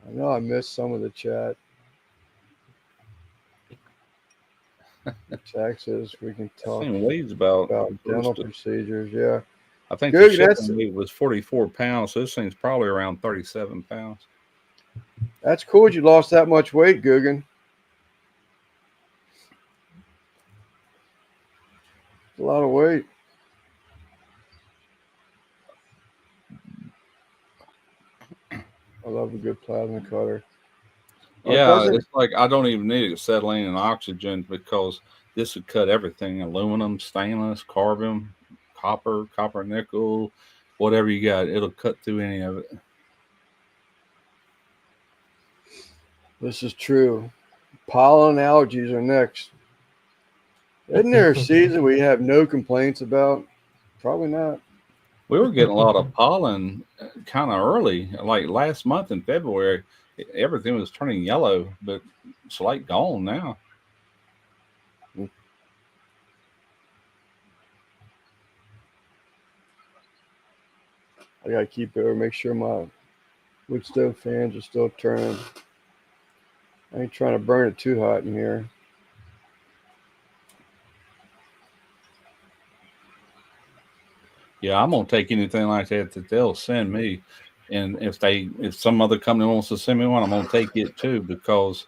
I know I missed some of the chat. Texas, we can This talk thing weighs about dental procedures. Yeah. I think Good, the shipping weight was 44 pounds, so this thing's probably around 37 pounds. That's cool. You lost that much weight, Guggen. A lot of weight. I love a good plasma cutter. Yeah, it's like I don't even need acetylene and oxygen, because this would cut everything: aluminum, stainless, carbon, copper, nickel, whatever you got. It'll cut through any of it. This is true. Pollen allergies are next. Isn't there a season we have no complaints about? Probably not. We were getting a lot of pollen kind of early, like last month in February. Everything was turning yellow, but it's like gone now. I gotta keep it, or make sure my wood stove fans are still turning. I ain't trying to burn it too hot in here. Yeah, I'm gonna take anything like that they'll send me, and if some other company wants to send me one, I'm gonna take it too, because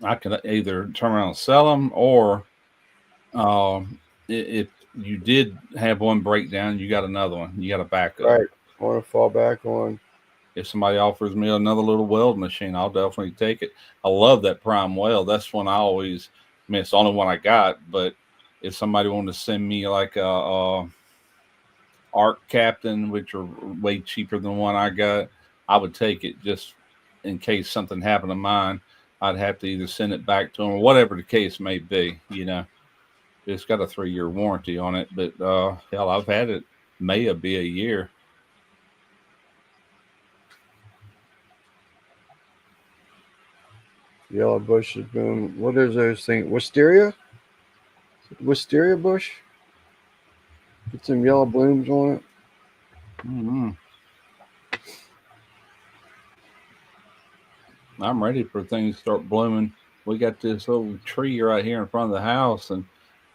I can either turn around and sell them, or if you did have one breakdown, you got another one. You got a backup. Right. I want to fall back on. If somebody offers me another little weld machine, I'll definitely take it. I love that Prime Weld. That's one I always. I mean, it's the only one I got. But if somebody wanted to send me like a Arc Captain, which are way cheaper than one I got, I would take it, just in case something happened to mine. I'd have to either send it back to them, or whatever the case may be. It's got a 3-year warranty on it, but hell, I've had it. May be a year. Yellow bush is boom. What is those things? Wisteria? Wisteria bush? Get some yellow blooms on it. Mm-hmm. I'm ready for things to start blooming. We got this little tree right here in front of the house, and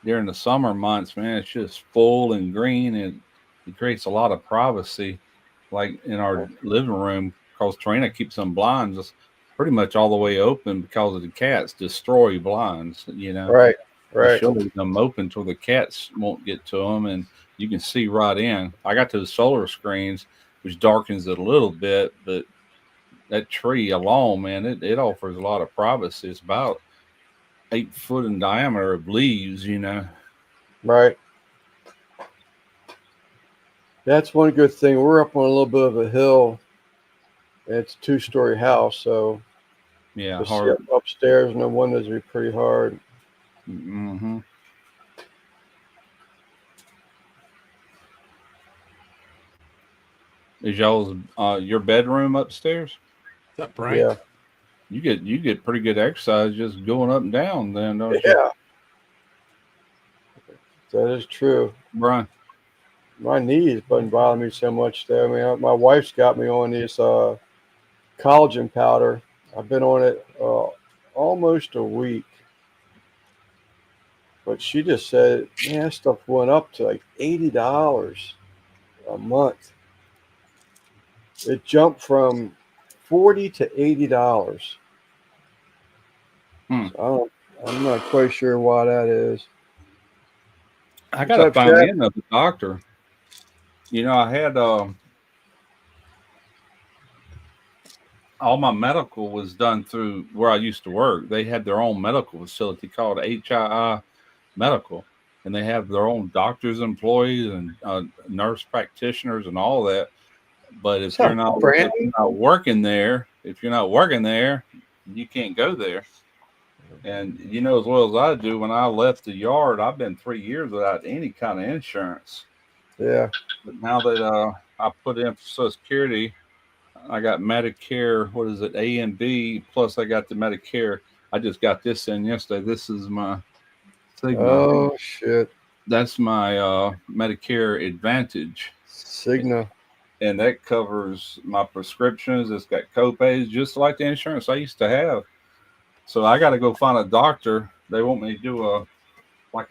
during the summer months, man, it's just full and green, and it creates a lot of privacy, like in our living room, because Trina keeps them blinds just pretty much all the way open, because of the cats destroy blinds. Right. She'll leave them open till the cats won't get to them, and you can see right in. I got those solar screens, which darkens it a little bit, but that tree alone, man, it offers a lot of privacy. It's about 8 foot in diameter of leaves, Right. That's one good thing. We're up on a little bit of a hill. It's a 2-story house, so yeah, upstairs, no windows would be pretty hard. Mm-hmm. Is y'all's your bedroom upstairs? Is that right? Yeah. You get pretty good exercise just going up and down, then, don't you? Yeah. That is true. Brian. My knees doesn't bother me so much there. I mean, my wife's got me on this collagen powder. I've been on it almost a week. But she just said, man, that stuff went up to like $80 a month. It jumped from $40 to $80. So I'm not quite sure why that is. I gotta find me another doctor. I had all my medical was done through where I used to work. They had their own medical facility called HII Medical, and they have their own doctors, employees, and nurse practitioners, and all that. But if What's you're up, not, Brandon? working there, you can't go there. And you know as well as I do, when I left the yard, I've been 3 years without any kind of insurance. Yeah. But now that I put in for Social Security, I got Medicare. What is it? A and B. Plus, I got the Medicare. I just got this in yesterday. This is my Sigma. Oh shit. That's my Medicare Advantage, Cigna. and that covers my prescriptions. It's got copays, just like the insurance I used to have. So I got to go find a doctor. They want me to do a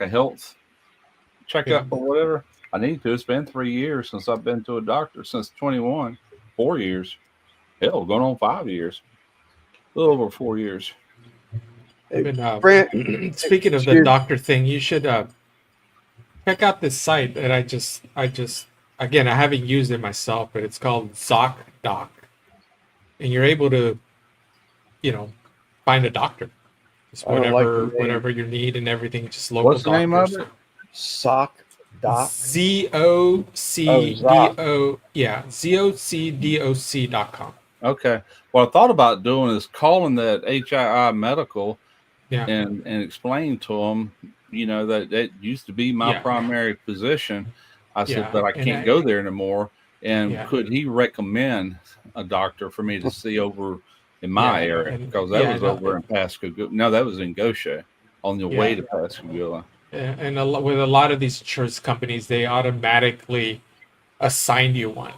health checkup Yeah. or whatever. I need to. It's been 3 years since I've been to a doctor, since 21. 4 years. Hell, going on 5 years. A little over 4 years. Hey, Even speaking of the excuse- doctor thing, you should check out this site that I just again I haven't used it myself, but it's called ZocDoc, and you're able to, find a doctor. Just I don't like the name. whatever your need and everything, just local What's the name of doctors. it? Sock Doc. ZOCDO, yeah, ZOCDOC.com. Okay. What I thought about doing is calling that HII Medical Yeah. and explain to them, that used to be my Yeah. primary physician. I said, Yeah, but I and can't go there anymore. And Yeah. could he recommend a doctor for me to see over in my Yeah, area? and- Because that yeah, was no, over in Pascagoula. No, that was in Gosha on the way Yeah. to Pascagoula. And with a lot of these insurance companies, they automatically assign you one.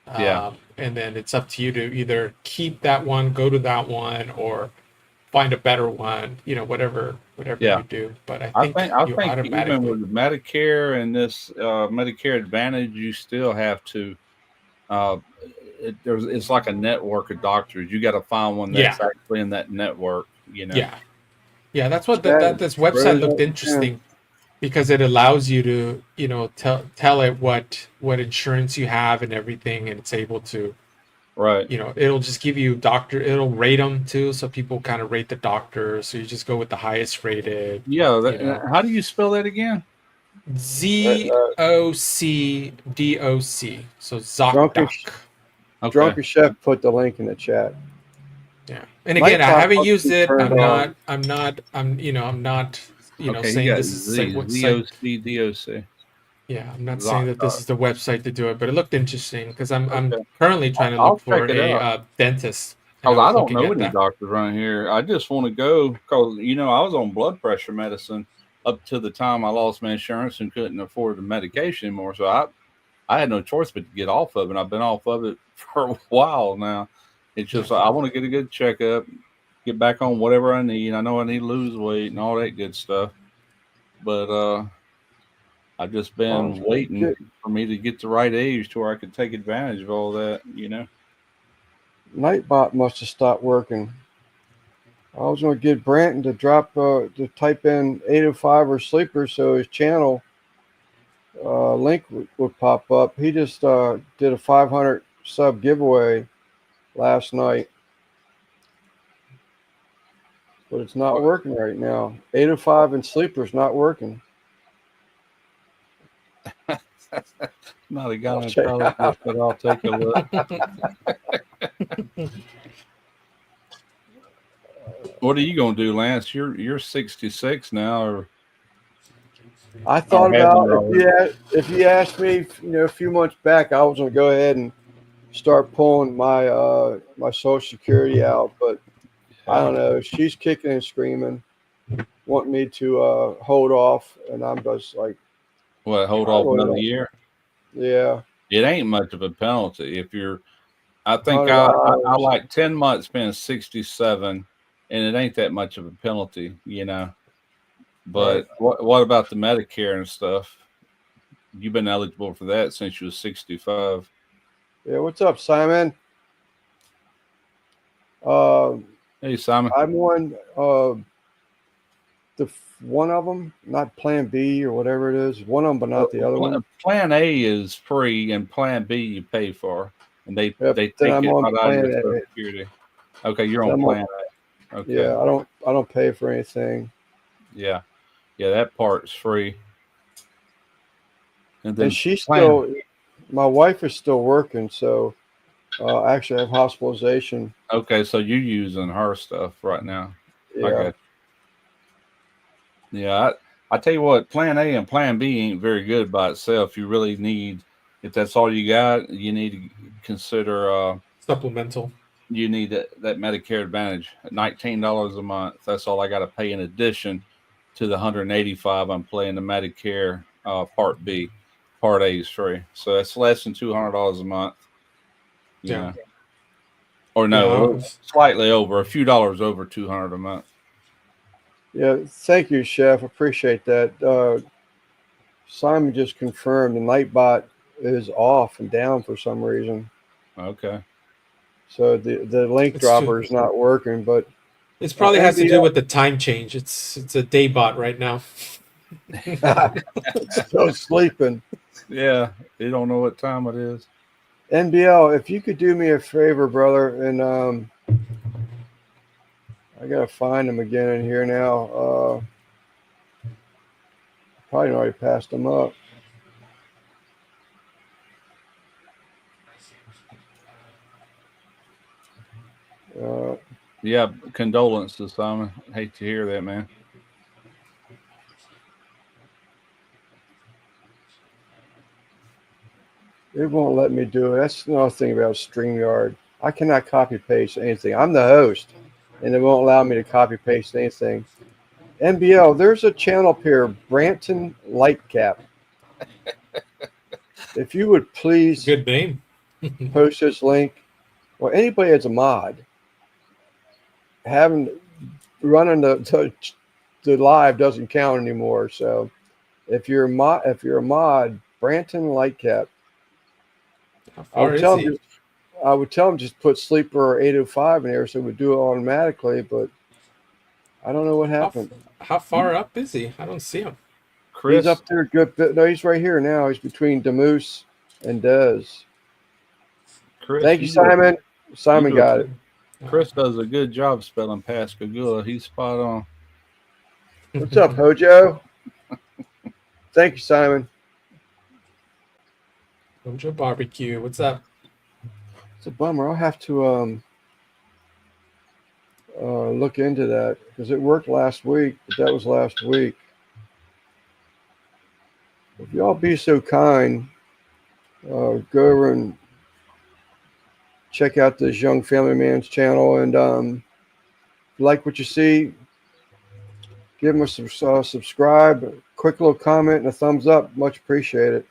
Yeah. And then it's up to you to either keep that one, go to that one, or find a better one. Whatever Yeah. you do. But I I think think you even automatically. with Medicare and this Medicare Advantage, you still have to. It's like a network of doctors. You got to find one that's Yeah. actually in that network. Yeah. That's what Chad, this website Rose, looked interesting because it allows you to tell it what insurance you have and everything, and it's able to. Right. It'll just give you it'll rate them too, so people kind of rate the doctor, so you just go with the highest rated. Yeah. How do you spell that again? ZOCDOC, so Drunken, ZocDoc. Okay. Drunken Chef put the link in the chat. Yeah, and again, I Nightbot haven't must used be it. turned on. I'm not Okay. saying You got this is the website. ZOCDOC. Yeah, I'm not saying that this is the website to do it, but it looked interesting because I'm Okay. currently trying to I'll look for check it a dentist. And Because I was don't looking know at any that. doctors around here. I just want to go because, I was on blood pressure medicine up to the time I lost my insurance and couldn't afford the medication anymore. So I had no choice but to get off of it. And I've been off of it for a while now. It's just I want to get a good checkup, get back on whatever I need. I know I need to lose weight and all that good stuff. But I've just been waiting for me to get the right age to where I could take advantage of all that, Nightbot must have stopped working. I was going to get Branton to to type in 805 or sleeper so his channel link would pop up. He just did a 500 sub giveaway last night, but it's not working right now. 805 and sleeper's not working. Not a guy I'll in check college, it out. but I'll take a look. What are you gonna do, Lance? You're 66 now, or I thought have about you if you asked me, a few months back, I was going to go ahead and start pulling my my Social Security out, but I don't know. She's kicking and screaming, wanting me to hold off, and I'm just like, hold I off really another don't- year? yeah, It ain't much of a penalty if you're. I think I $100. like 10 months being 67, and it ain't that much of a penalty, But what about the Medicare and stuff? You've been eligible for that since you was 65. Yeah, what's up, Simon? Hey, Simon. I'm on one of them, not Plan B or whatever it is. One of them, but not the other one. Plan A is free, and Plan B you pay for, and they Yep, take then it I'm on out of Plan your A. Social Security. Okay, you're So on I'm Plan A. Okay. Yeah, I don't pay for anything. Yeah, that part's free. And then And she's Plan. still, My wife is still working, so I actually have hospitalization. Okay, so you're using her stuff right now. I Yeah. got Yeah, I tell you what, Plan A and Plan B ain't very good by itself. You really need, if that's all you got, you need to consider. Supplemental. You need that Medicare Advantage, $19 a month. That's all I got to pay in addition to the 185 I'm paying the Medicare Part B. Part A is free, so that's less than $200 a month. You Yeah. know, or Yeah. no, slightly over, a few dollars over 200 a month. Yeah. Thank you, Chef. Appreciate that. Simon just confirmed the Nightbot is off and down for some reason. Okay. So the link It's too. dropper is not working, but It's probably has to do NBL with the time change. It's a day bot right now. still sleeping. Yeah, you don't know what time it is. NBL, if you could do me a favor, brother, and I gotta find him again in here now. Probably already passed him up. Uh, Yeah, condolences, Simon. Hate to hear that, man. it won't let me do it. That's another thing about StreamYard. I cannot copy paste anything. I'm the host, and it won't allow me to copy paste anything. NBL, there's a channel up here, Branton Lightcap. If you would please Good name. post this link, or anybody that's a mod, having running the live doesn't count anymore. So if you're a mod, Branton Lightcap, How I far would is tell him he? just put sleeper 805 in there, so it would do it automatically. But I don't know what How happened. how far up is he? I don't see him. He's Chris, up there, good bit. No, he's right here now. He's between Demoose and Dez. Chris, Thank you, Simon. you Simon do got it. Chris does a good job spelling Pascagoula. He's spot on. What's up, Hojo? Thank you, Simon. Mojo Barbecue. What's up? It's a bummer. I'll have to look into that because it worked last week, but that was last week. If y'all be so kind, go over and check out this young family man's channel, and if you like what you see, give him a subscribe, a quick little comment, and a thumbs up. Much appreciated.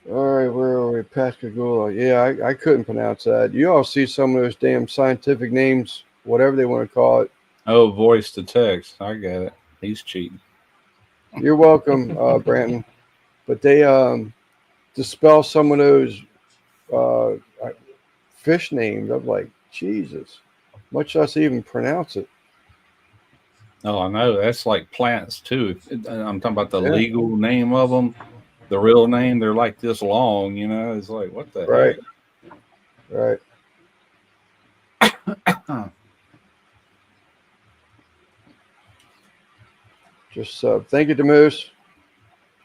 All right, where are we? Pascagoula. Yeah, I couldn't pronounce that. You all see some of those damn scientific names, whatever they want to call it. Oh, voice to text. I got it. He's cheating. You're welcome, Branton. But they to spell some of those uh, fish names, I'm like, Jesus, much less even pronounce it. Oh, I know. That's like plants too. I'm talking about the Yeah, legal name of them. The real name, they're like this long. It's like, what the right, right. heck? Just thank you, Demoose.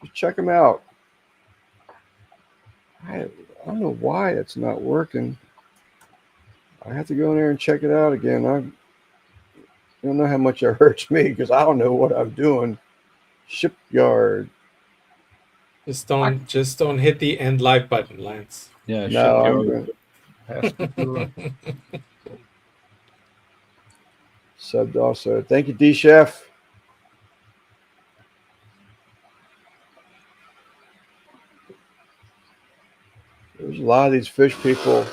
Just check them out. I don't know why it's not working. I have to go in there and check it out again. I don't know how much it hurts me because I don't know what I'm doing. Shipyard. Just don't hit the end live button, Lance. Yeah, No, I'm shipyard. going to Pascagoula. subbed also. Thank you, D Chef. There's a lot of these fish people.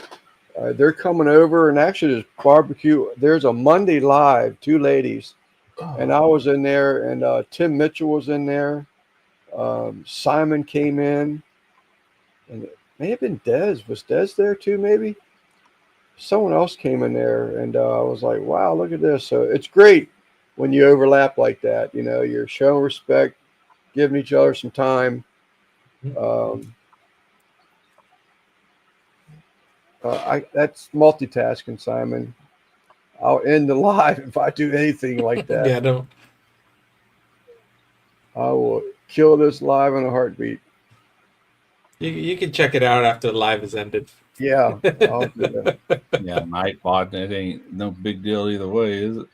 They're coming over, and actually, there's barbecue. There's a Monday live, two ladies, and I was in there, and Tim Mitchell was in there. Simon came in, and it may have been Dez. Was Dez there too? Maybe someone else came in there, and I was like, "Wow, look at this!" So it's great when you overlap like that. You're showing respect, giving each other some time. That's multitasking, Simon. I'll end the live if I do anything like that. Yeah, don't. I will kill this live in a heartbeat. You can check it out after the live is ended. Yeah, I'll do that. Yeah, Nightbot. It ain't no big deal either way, is it?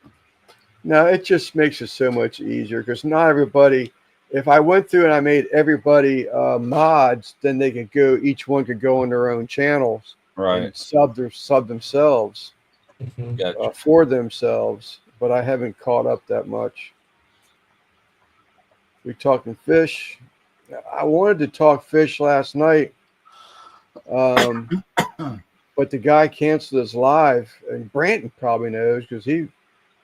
No, it just makes it so much easier because not everybody. If I went through and I made everybody mods, then they could go. Each one could go on their own channels and Right. sub themselves Mhm. Gotcha. for themselves. But I haven't caught up that much. We talking fish. I wanted to talk fish last night, um, but the guy canceled his live, and Branton probably knows because he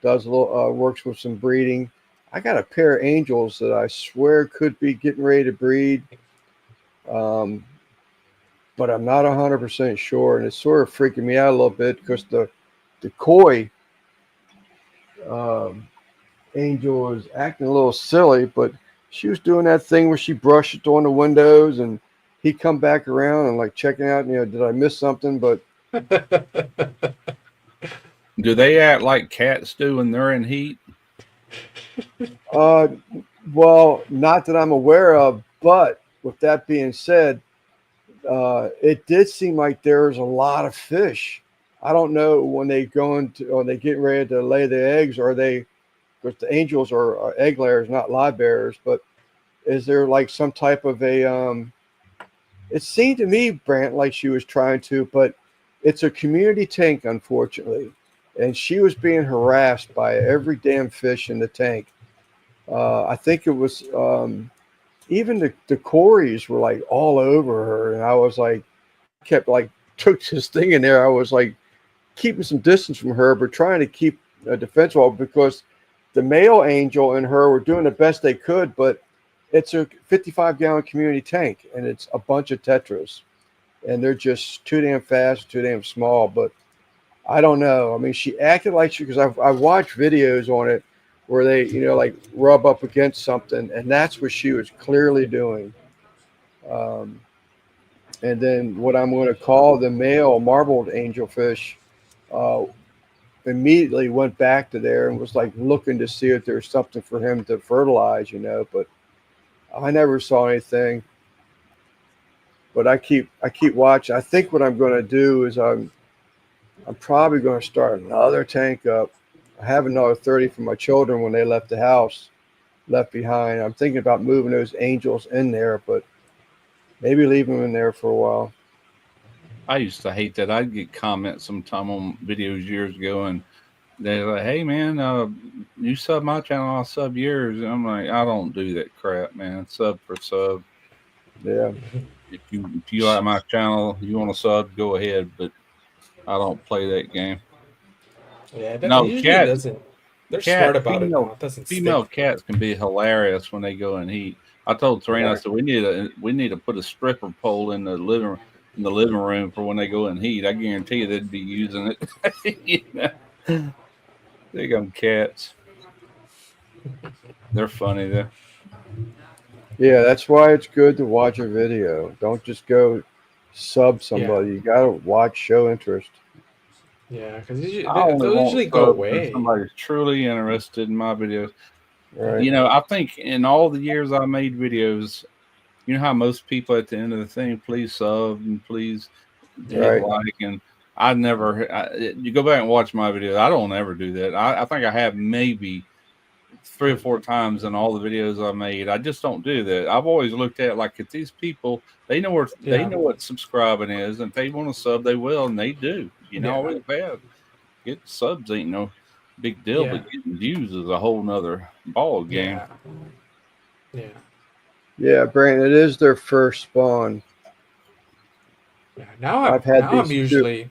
does a little works with some breeding. I got a pair of angels that I swear could be getting ready to breed, um, but I'm not 100% sure, and it's sort of freaking me out a little bit because the koi um, angel is acting a little silly, but she was doing that thing where she brushed it on the windows, and he come back around and like checking out, did I miss something? But Do they act like cats do when they're in heat? uh, well, not that I'm aware of, but with that being said, it did seem like there was a lot of fish. I don't know when they go into or they get ready to lay the eggs, or they because the angels are egg layers, not live bearers. But is there like some type of a? It seemed to me, Brant, like she was trying to, but it's a community tank, unfortunately, and she was being harassed by every damn fish in the tank. I think it was even the Corys were like all over her, and I was like, kept like took this thing in there. I was like keeping some distance from her, but trying to keep a defense wall because the male angel and her were doing the best they could, but it's a 55-gallon community tank, and it's a bunch of tetras, and they're just too damn fast, too damn small. But I don't know. I mean, she acted like she because I've watched videos on it where they like rub up against something, and that's what she was clearly doing. Um, and then what I'm going to call the male marbled angelfish uh, immediately went back to there and was like looking to see if there's something for him to fertilize, but I never saw anything. But I keep watching. I think what I'm going to do is I'm probably going to start another tank up. I have another 30 for my children when they left the house left behind. I'm thinking about moving those angels in there, but maybe leave them in there for a while. I used to hate that. I'd get comments sometime on videos years ago, and they're like, "Hey, man, you sub my channel, I'll sub yours." And I'm like, I don't do that crap, man. Sub for sub. Yeah. If you like my channel, you want to sub, go ahead. But I don't play that game. Yeah, it No, usually cat, doesn't. They're smart about it now. female, It doesn't female stick. cats can be hilarious when they go in heat. I told Serena, I said we need to put a stripper pole in the living room for when they go in heat. I guarantee you they'd be using it. You know? They got cats. They're funny though. Yeah, that's why it's good to watch a video. Don't just go sub Yeah, somebody. You got to watch, show interest. yeah, because I only they'll want usually go subs if away. somebody's truly interested in my videos. Right. I think in all the years I made videos, you know how most people at the end of the thing, please sub and please hit Right. like, and you go back and watch my videos. I don't ever do that. I think I have maybe 3 or 4 times in all the videos I made. I just don't do that. I've always looked at it like if these people they Yeah, know what subscribing is, and if they want to sub, they will, and they do. yeah, Always have. Get subs ain't no big deal, yeah, but getting views is a whole nother ball game. yeah, yeah, Yeah, Brandon, it is their first spawn. yeah. Now I've I'm had now I'm these two. usually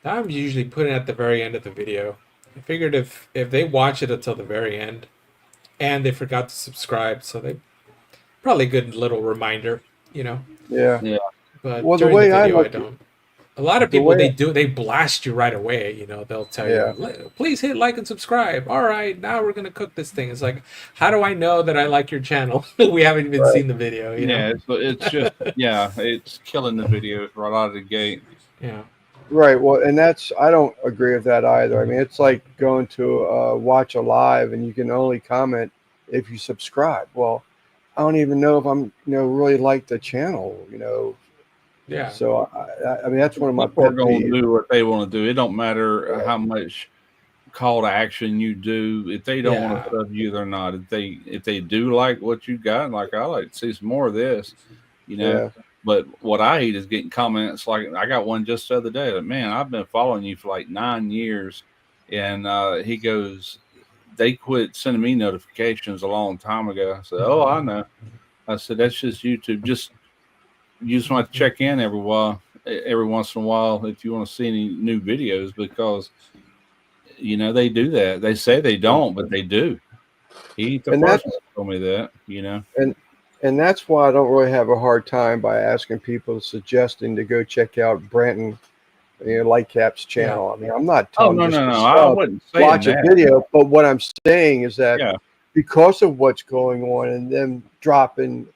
now I'm usually putting it at the very end of the video. I figured if they watch it until the very end and they forgot to subscribe, so they probably a good little reminder, you know. Yeah. Yeah, But Well, the during the way I video, I look at don't. A lot of the people way, they blast you right away. You know, they'll tell you, yeah, Please hit like and subscribe." All right, now we're gonna cook this thing. It's like, how do I know that I like your channel? We haven't even right. seen the video. yeah. It's just it's killing the videos right out of the gate. Yeah. Right. Well, and that's I don't agree with that either. I mean, it's like going to watch a live, and you can only comment if you subscribe. Well, I don't even know if I'm really like the channel. Yeah. So I mean, that's one of my People are pet going to peeves. do what they want to do. It don't matter how much call to action you do. If they don't want to Yeah. sub you, they're not. If they do like what you got, like I like to see some more of this, you know. Yeah. But what I hate is getting comments like I got one just the other day that, man, I've been following you for like 9 years, and he goes, they quit sending me notifications a long time ago. I said, oh, I know. I said that's just YouTube. Just you just want to check in every once in a while if you want to see any new videos because they do that. They say they don't, but they do. He ain't the And first that's one to tell me that. and and that's why I don't really have a hard time by asking people suggesting to go check out Branton, Lightcap's Yeah. channel. I mean, I'm not Oh, telling no, just no, to no. I sub, wasn't saying watch a that. video, but what I'm saying is that Yeah, because of what's going on and them dropping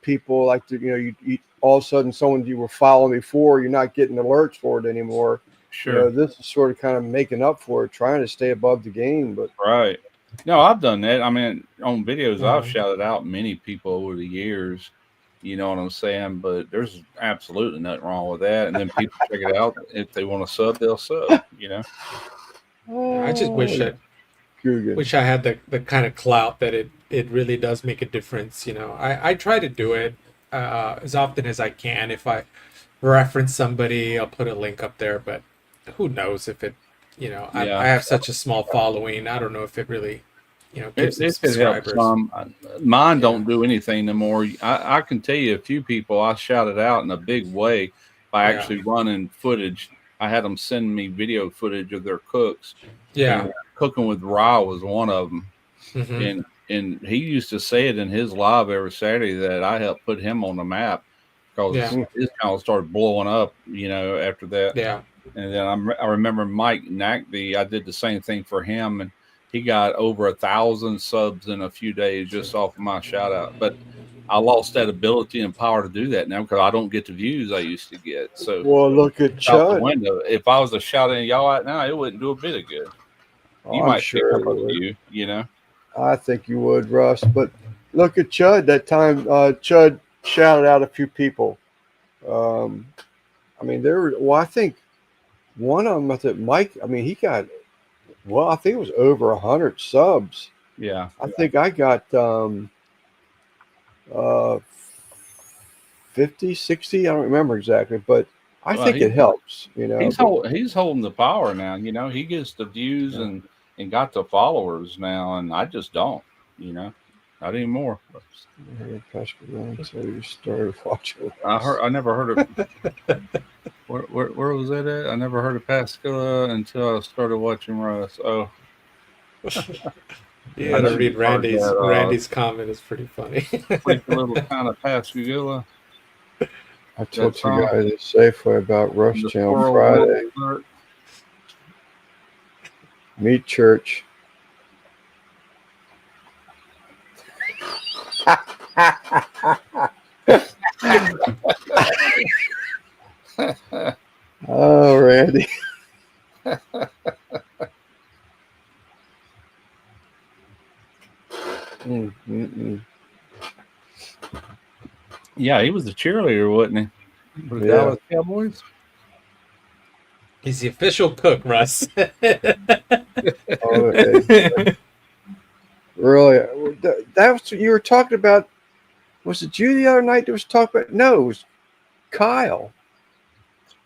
people like you all of a sudden someone you were following before, you're not getting alerts for it anymore. sure. This is sort of kind of making up for it, trying to stay above the game. But Right. No, I've done that. I mean, on videos, I've Mhm. shouted out many people over the years. You know what I'm saying? But there's absolutely nothing wrong with that. And then people check it out. If they want to sub, they'll sub. Yeah, I just wish oh, that Guggen. wish I had the kind of clout that it really does make a difference. I try to do it as often as I can. If I reference somebody, I'll put a link up there, but who knows if it, I Yeah. have such a small following. I don't know if it really, It, gives them it could help subscribers. some. Mine Yeah. don't do anything no more. I can tell you a few people I shouted out in a big way by Yeah. actually running footage. I had them send me video footage of their cooks, Yeah. and cooking with raw was one of them. Hmm. And he used to say it in his live every Saturday that I helped put him on the map because Yeah. his channel started blowing up, after that. Yeah. And then I remember Mike Nackby. I did the same thing for him, and he got over 1,000 subs in a few days just off of my shout out. But I lost that ability and power to do that now because I don't get the views I used to get. So Well, look at it's out the Chud. window. If I was to shout at y'all right now, it wouldn't do a bit of good. Oh, You I'm might pick sure up it a would. few. I think you would, Russ. But look at Chud. That time, Chud shouted out a few people. Um, I mean, there were. Well, I think one of them. I think Mike. I mean, he got. Well, I think it was over 100 subs. Yeah. I think I got uh, 50, 60. I don't remember exactly, but I Well, think it helps. But he's holding the power now. He gets the views yeah. and got the followers now, and I just don't. Not anymore. So you started watching. I never heard of where was that at? I never heard of Pascagoula until I started watching Russ. Oh, You I gotta know read you heard that Randy's comment is pretty funny. sleepy little town of Pascagoula. I That told you song, guys at Safeway about Rush the Channel squirrel will Friday. alert. Meet Church. Oh, Randy. Mm, mm, mm. Yeah, he was the cheerleader, wasn't he? For the Yeah. Dallas Cowboys. He's the official cook, Russ. Oh, really? That was what you were talking about. Was it you the other night that was talking about? No, it was Kyle.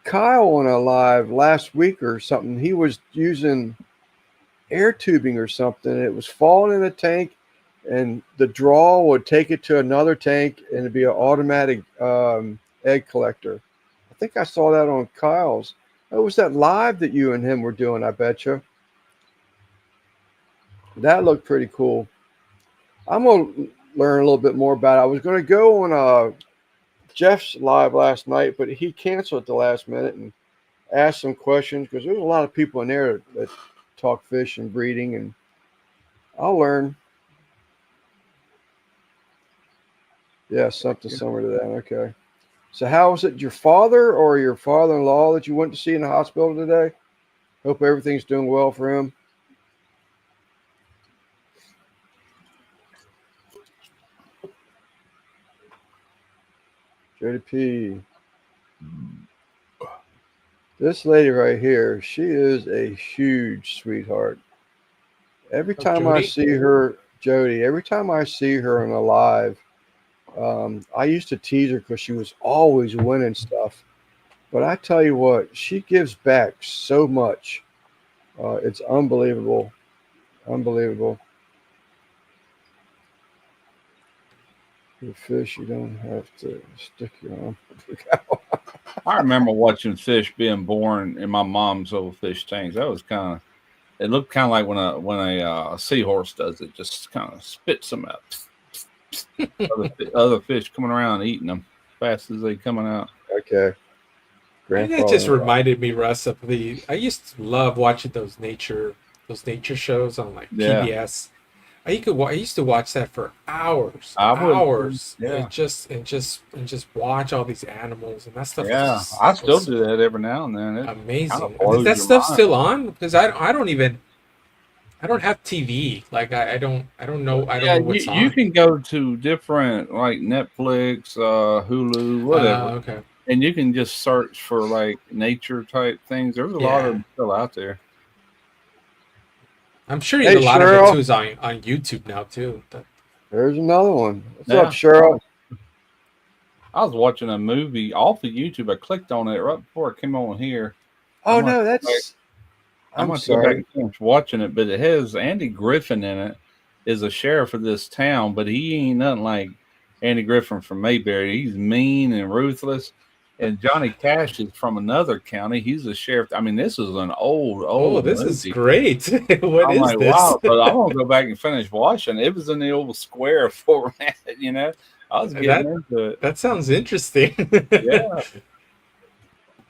Kyle on a live last week or something. He was using air tubing or something. It was falling in a tank, and the draw would take it to another tank, and it'd be an automatic egg collector. I think I saw that on Kyle's. It was that live that you and him were doing, I bet you. That looked pretty cool. I'm going to learn a little bit more about it. I was going to go on Jeff's live last night, but he canceled at the last minute and asked some questions because there's a lot of people in there that talk fish and breeding, and I'll learn. Yeah, something similar to that. Okay. So how was it? Your father or your father-in-law that you went to see in the hospital today? Hope everything's doing well for him. Jody P. This lady right here, she is a huge sweetheart. Every time I Jody? see her, Jody, every time I see her in a live, I used to tease her because she was always winning stuff. But I tell you what, she gives back so much. It's unbelievable. Unbelievable. The fish, you don't have to stick your arm. I remember watching fish being born in my mom's old fish tanks. That was kind of. It looked kind of like when a seahorse does it, just kind of spits them out. other fish coming around and eating them fast as they coming out. Okay. It just reminded me, Russ, of I used to love watching those nature shows on like Yeah. PBS. I used to watch that for hours, I would, hours, yeah. and just watch all these animals and that stuff. Yeah, I still do that every now and then. It amazing. blows Is that your stuff mind. still on? Because I don't have TV. Like I don't know what's you on. can go to different like Netflix, Hulu, whatever, Okay. and you can just search for like nature type things. There's a lot of them still out there. I'm sure Hey, a lot of Cheryl. it too is on YouTube now too. There's another one. What's Yeah. up, Cheryl? I was watching a movie off of YouTube. I clicked on it right before I came on here. Oh, I'm no, like- that's... I'm I'm going to go back sorry. and finish watching it, but it has Andy Griffin in it. Is a sheriff of this town, but he ain't nothing like Andy Griffin from Mayberry. He's mean and ruthless. And Johnny Cash is from another county. He's a sheriff. I mean, this is an old this movie. is great. What I'm is like, this? wow, but I want to go back and finish watching. It was in the old square format, you know. I was getting into it. That sounds interesting. Yeah.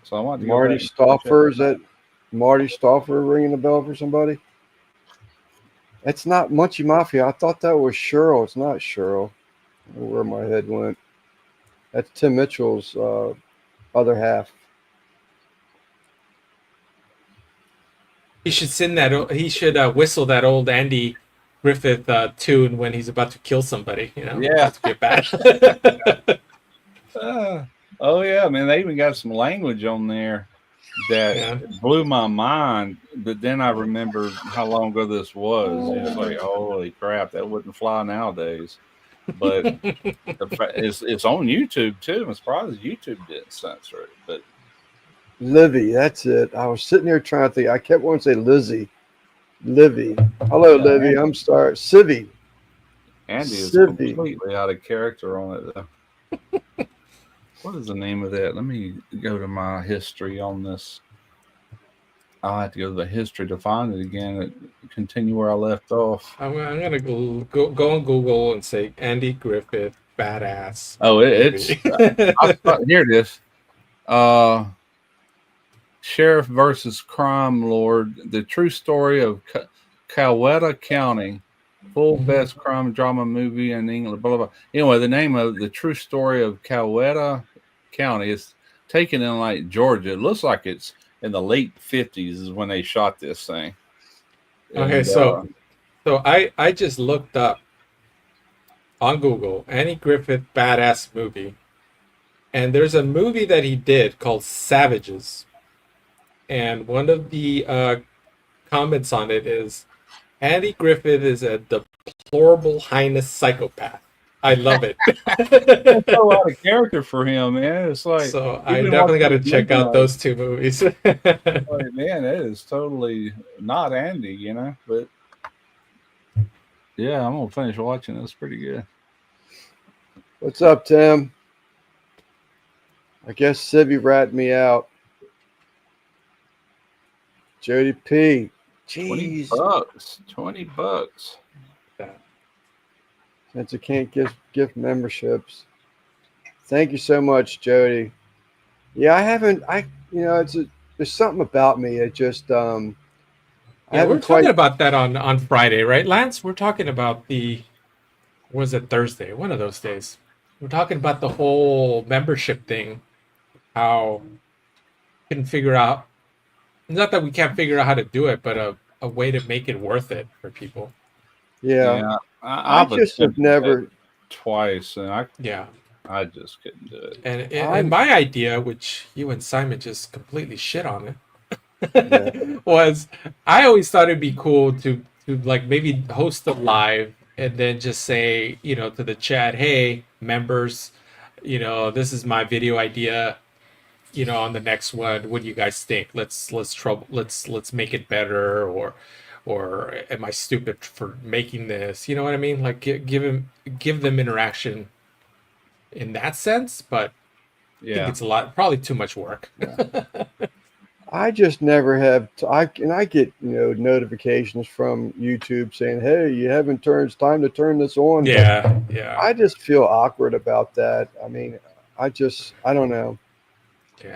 So I want to Marty Stauffer, is that Marty Stauffer ringing the bell for somebody? It's not Munchie Mafia. I thought that was Cheryl. It's not Cheryl. I don't know where my head went. That's Tim Mitchell's other half. He should he should whistle that old Andy Griffith tune when he's about to kill somebody. You know, Yeah. to get bad. Oh yeah, man, they even got some language on there that blew my mind. But then I remembered how long ago this was. It's like, holy crap, that wouldn't fly nowadays. But it's on YouTube too. I'm surprised YouTube didn't censor it. But Livy, that's it. I was sitting there trying to think. I kept wanting to say Lizzie. Livy. Hello, Livy. I'm sorry. Civvy. Andy is Civvy. completely out of character on it, though. What is the name of that? Let me go to my history on this. I'll have to go to the history to find it again. Continue where I left off. I'm gonna go on Google and say Andy Griffith badass. Oh, it's here it is. Sheriff versus Crime Lord: The True Story of Coweta County. Full best crime drama movie in England. Blah, blah, blah. Anyway, the name of The True Story of Coweta County is taken in like Georgia. It looks like it's in the late 50s is when they shot this thing. Okay, And, so I just looked up on Google Andy Griffith badass movie, and there's a movie that he did called Savages, and one of the comments on it is Andy Griffith is a deplorable highness psychopath. I love it. That's a lot of character for him, man. It's like, so I definitely got to check out those two movies. Like, man, that is totally not Andy, you know. But yeah, I'm gonna finish watching. It's pretty good. What's up, Tim? I guess Civvy ratted me out. Jody P. Jeez. $20. Since I can't gift memberships. Thank you so much, Jody. Yeah, I haven't. There's something about me. It just I haven't we're talking about that on Friday, right, Lance? We're talking about was it Thursday? One of those days. we're talking about the whole membership thing. How we can figure out, not that we can't figure out how to do it, but a way to make it worth it for people. Yeah, Yeah, I I've just have attempted that never. twice, and Yeah. I just couldn't do it. And I my idea, which you and Simon just completely shit on yeah. it, was I always thought it'd be cool to like maybe host a live and then just say, to the chat, hey, members, this is my video idea. On the next one, what do you guys think? Let's make it better, or am I stupid for making this? You know what I mean? Like give them interaction in that sense, but I think Yeah, it's probably too much work. I just never have. I get notifications from YouTube saying, "Hey, you haven't turned. It's time to turn this on." But Yeah, yeah, I just feel awkward about that. I mean, I don't know.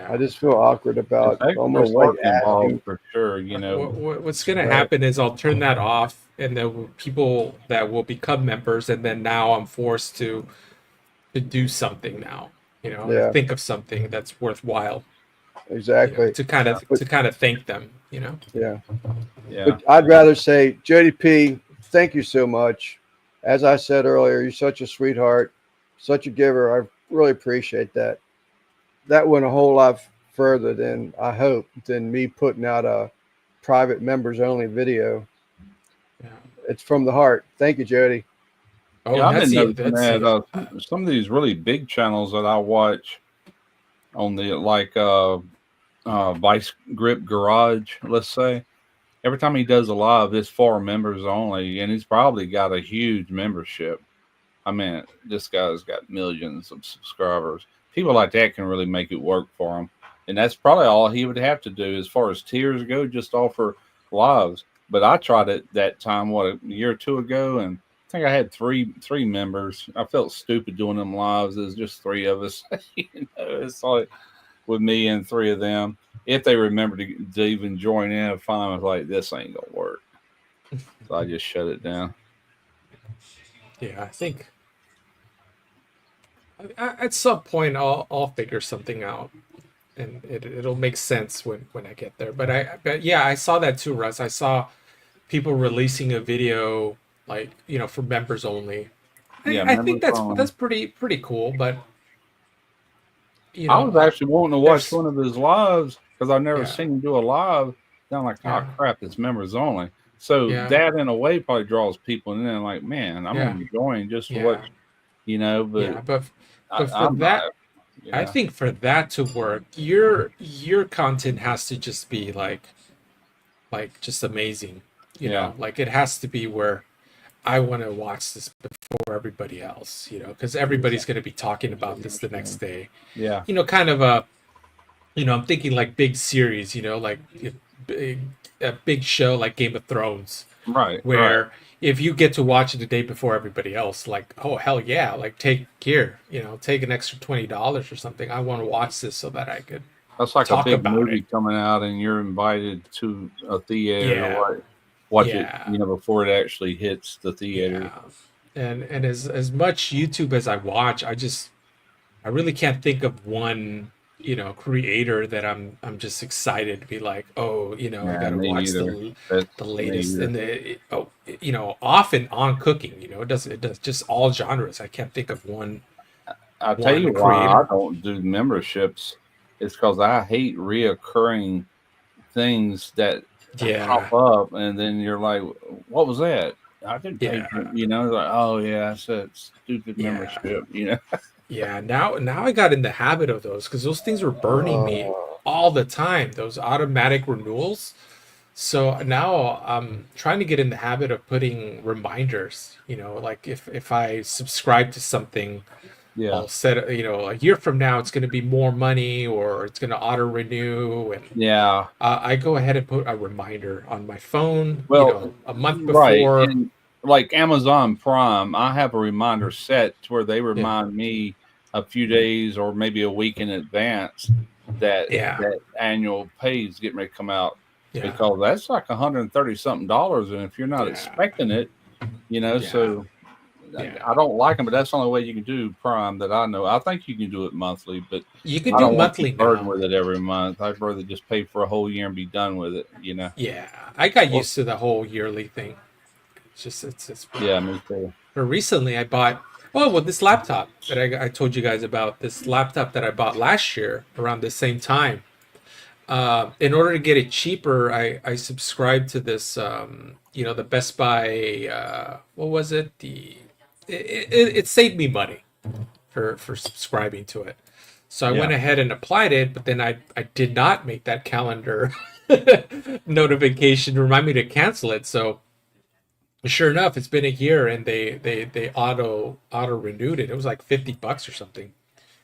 I yeah. just feel awkward it's about extra almost like work involved asking. for sure. You know, What's going to Right. happen is I'll turn that off, and then people that will become members, and then now I'm forced to do something now. To Yeah, think of something that's worthwhile. exactly. To kind yeah, of But to kind of thank them. yeah, yeah, but I'd rather say, JDP, thank you so much. As I said earlier, you're such a sweetheart, such a giver. I really appreciate that. That went a whole lot further than I hope than me putting out a private members only video. Yeah. It's from the heart. Thank you, Jody. Oh, yeah. and I've that's been the noticing that's that the some of these really big channels that I watch on the Vice Grip Garage, let's say. Every time he does a live, it's for members only, and he's probably got a huge membership. I mean, this guy's got millions of subscribers. People like that can really make it work for him, and that's probably all he would have to do as far as tiers go. Just offer lives. But I tried it that time, what, a year or two ago, and I think I had three members. I felt stupid doing them lives. There's just three of us. It's like with me and three of them. If they remember to even join in, fine. I was like, this ain't gonna work, so I just shut it down. yeah. I think at some point I'll figure something out, and it'll make sense when I get there. But yeah, I saw that too, Russ. I saw people releasing a video like for members only. Yeah, I think members that's only. pretty cool, but I was actually wanting to watch there's one of his lives because I've never yeah, seen him do a live. Then I'm like, oh yeah, crap, it's members only. So yeah, that in a way probably draws people, and then like, man, I'm yeah, gonna join just to yeah, watch, you know. But yeah. But for I'm not. that, I Yeah, think for that to work, your content has to just be like just amazing. yeah, Like it has to be where I want to watch this before everybody else. Because everybody's going to be talking about this the next day. yeah, Kind of I'm thinking like big series. Like big a big show like Game of Thrones, right, right. where if you get to watch it the day before everybody else, like, oh hell yeah, like take take an extra $20 or something. I want to watch this so that I could That's like a talk big about it. movie coming out, and you're invited to a theater to Yeah, watch it, yeah, before it actually hits the theater. yeah. And as much YouTube as I watch, I really can't think of one creator that I'm just excited to be like, oh, I Yeah, gotta me watch either. the That's me latest. either. And often on cooking. It does just all genres. I can't think of I'll tell you one why I creator. don't do memberships. It's because I hate reoccurring things that pop Yeah, up, and then you're like, "What was that? I didn't pay for it." yeah, Like, "Oh yeah, that's that stupid yeah. membership." Yeah, now I got in the habit of those because those things were burning me Uh, all the time. Those automatic renewals. So now I'm trying to get in the habit of putting reminders. Like if I subscribe to something, Yeah, I'll set a year from now it's going to be more money or it's going to auto renew, and yeah. I go ahead and put a reminder on my phone. Well, A month right, before. and like Amazon Prime, I have a reminder set to where they Yeah, remind me a few days or maybe a week in advance that yeah, that annual pay is getting ready to come out, yeah, because that's like 130 something dollars, and if you're not yeah, expecting it, yeah. so Yeah. I don't like them, but that's the only way you can do Prime that I know. I think you can do it monthly, but You could I do don't want to monthly be burdened now. with it every month. I'd rather just pay for a whole year and be done with it. Yeah, I got Well, used to the whole yearly thing. It's Yeah, me too. But recently I bought this laptop that I told you guys about, this laptop that I bought last year around the same time. In order to get it cheaper, I subscribed to this, the Best Buy. What was it? It saved me money for subscribing to it. So I went Yeah, ahead and applied it, but then I did not make that calendar notification to remind me to cancel it. So sure enough, it's been a year, and they auto renewed it. It was like $50 or something.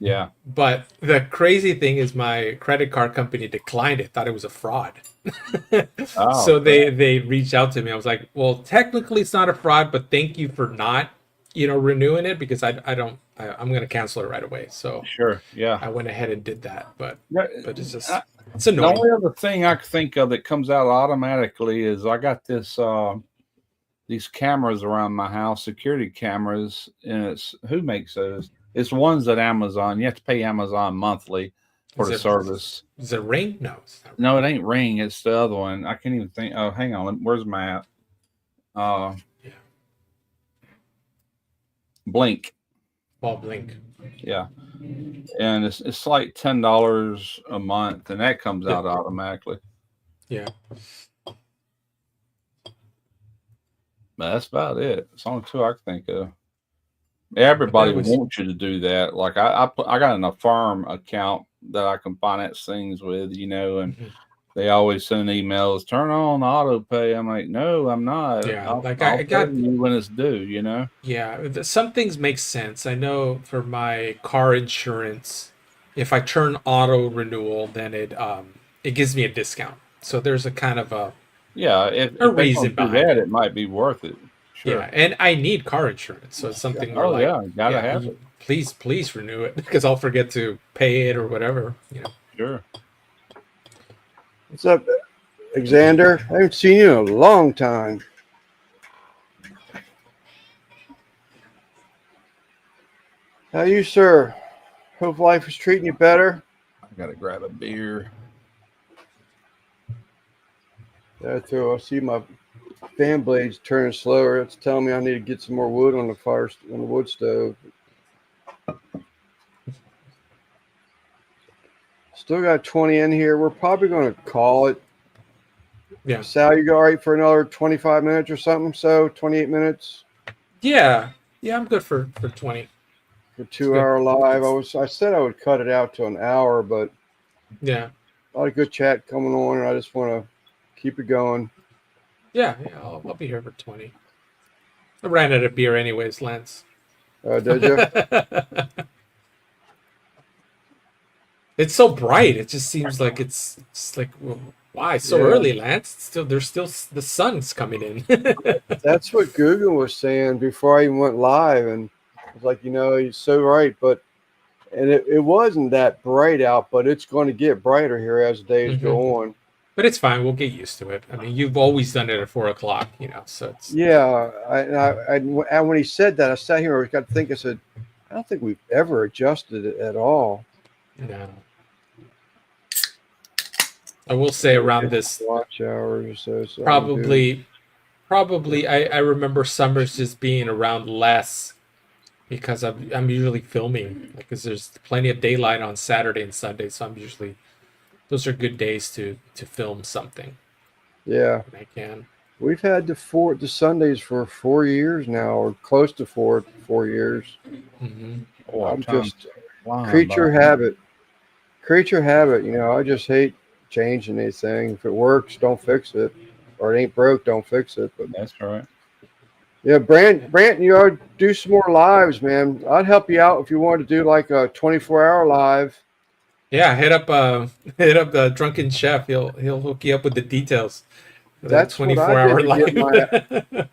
yeah. But the crazy thing is, my credit card company declined it, thought it was a fraud. Oh, So they reached out to me. I was like, well, technically it's not a fraud, but thank you for not, renewing it, because I'm gonna cancel it right away. So sure. Yeah. I went ahead and did that. But Yeah, it's just I- it's the annoying. only other thing I can think of that comes out automatically is I got this these cameras around my house, security cameras, and it's who makes those? It's ones at Amazon. You have to pay Amazon monthly for Is the it service. is it Ring? No, it's not No, it ain't Ring. It's the other one. I can't even think. Oh, hang on. Where's my app? Uh, Yeah. Blink. Ball Blink. Yeah, and it's like $10 a month, and that comes Yeah. out automatically. Yeah. But that's about it. It's only two I can think of. But Everybody that was wants you to do that. Like I got an Affirm account that I can finance things with, and Mhm. they always send emails, turn on auto pay. I'm like, no, I'm not. Yeah, like I I'll pay got. you when it's due. Yeah, some things make sense. I know for my car insurance, if I turn auto renewal, then it gives me a discount. So there's a kind of Yeah, a if they're gonna reason do behind that, it. it might be worth it. Sure. Yeah, and I need car insurance, so it's Yeah. something where, Oh like, yeah, gotta yeah, have it. please renew it, because I'll forget to pay it or whatever. Sure. what's up, Alexander? I haven't seen you in a long time. How you, sir? Hope life is treating you better. I gotta grab a beer. That's true. I see my fan blades turning slower. It's telling me I need to get some more wood on the wood stove. Still got 20 in here. We're probably going to call it. Yeah, Sal, you go all right for another 25 minutes or something? So 28 minutes yeah, yeah. I'm good for 20. for It's good. 2 hour live. I said I would cut it out to an hour, but Yeah, a lot of good chat coming on, and I just want to keep it going. yeah. I'll be here for 20. I ran out of beer anyways, Lance. Did you? It's so bright. It just seems like it's like, well, why so Yeah, early, Lance? There's still the sun's coming in. that's what Google was saying before I even went live, and I was like, he's so right, but and it wasn't that bright out, but it's going to get brighter here as the days Hmm. go on. But it's fine. We'll get used to it. I mean, you've always done it at 4 o'clock, so it's Yeah, and when he said that, I sat here and I got to think. I said, I don't think we've ever adjusted it at all. no. I will say around this, Watch hours or so. probably I remember summers just being around less, because I'm usually filming, because there's plenty of daylight on Saturday and Sunday, so those are good days to film something Yeah, when I can. we've had the Sundays for 4 years now, or close to 4 years. Hmm. Oh, I'm time's just flying creature by. habit. Creature habit. I just hate changing anything. If it works, don't fix it, or it ain't broke, don't fix it. But That's right. yeah, Brant, you ought to do some more lives, man. I'd help you out if you wanted to do like a 24-hour live. Yeah, hit up the Drunken Chef. He'll hook you up with the details for that That's what I 24 did hour to live.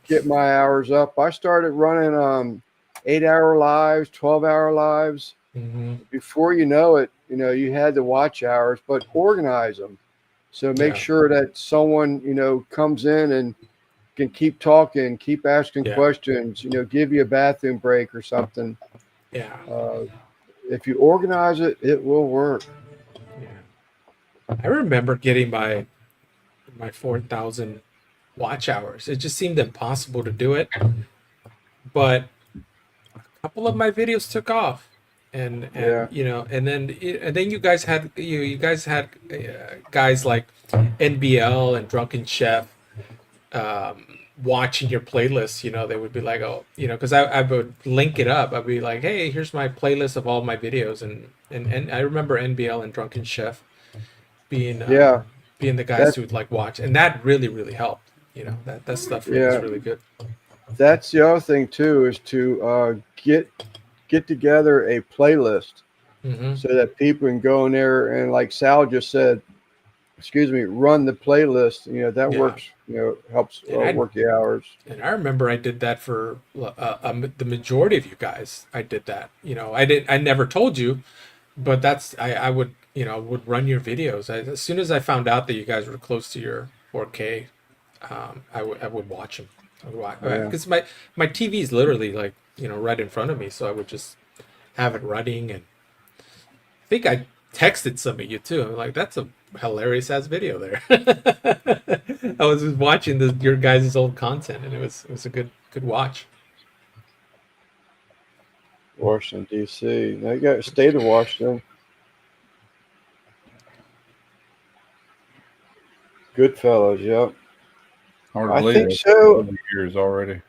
get my hours up. I started running 8-hour lives, 12-hour lives. Hmm. Before you know it, you had the watch hours, but organize them. So make Yeah. sure that someone, comes in and can keep talking, keep asking Yeah. questions, give you a bathroom break or something. Yeah. If you organize it, it will work. Yeah. I remember getting my 4,000 watch hours. It just seemed impossible to do it, but a couple of my videos took off, and Yeah. and then you guys had guys like NBL and Drunken Chef watching your playlist. They would be like, oh, because I would link it up. I'd be like, hey, here's my playlist of all my videos, and I remember NBL and Drunken Chef being Yeah. being the guys That who would like watch, and that really really helped. That stuff was yeah. really good. That's the other thing too, is to get together a playlist Hmm. so that people can go in there and, like Sal just said, excuse me, run the playlist. That Yeah, works. Helps and I work the hours. and I remember I did that for the majority of you guys. I did that. I never told you, but I would would run your videos. As soon as I found out that you guys were close to your 4K, I would watch them. I would watch Yeah. because my TV is literally like right in front of me, so I would just have it running. And I think I texted some of you too. I'm like, that's a hilarious ass video there. I was just watching your guys' old content, and it was a good watch. Washington D.C. Now you got state of Washington. Goodfellas. Yep. Hard to I believe think it. so. Years already.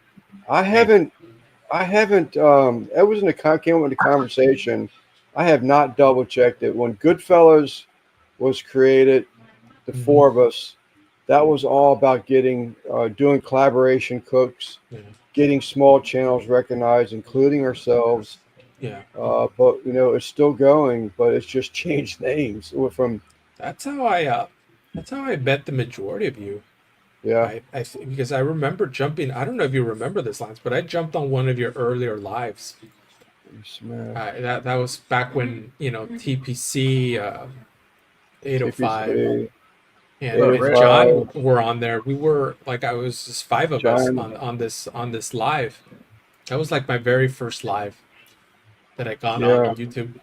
I Dang. haven't. I haven't. That was came up in the conversation. I have not double checked it. When Goodfellas was created, the Hmm. four of us, that was all about doing collaboration cooks, Yeah, getting small channels recognized, including ourselves. yeah. But it's still going, but it's just changed names. It went from That's how I met the majority of you. yeah, Because I remember jumping. I don't know if you remember this, Lance, but I jumped on one of your earlier lives. Smash, That was back when TPC 805 TPC, and 805, John were on there. We were like I was just five of us John. on this live. That was like my very first live that I got on Yeah, YouTube.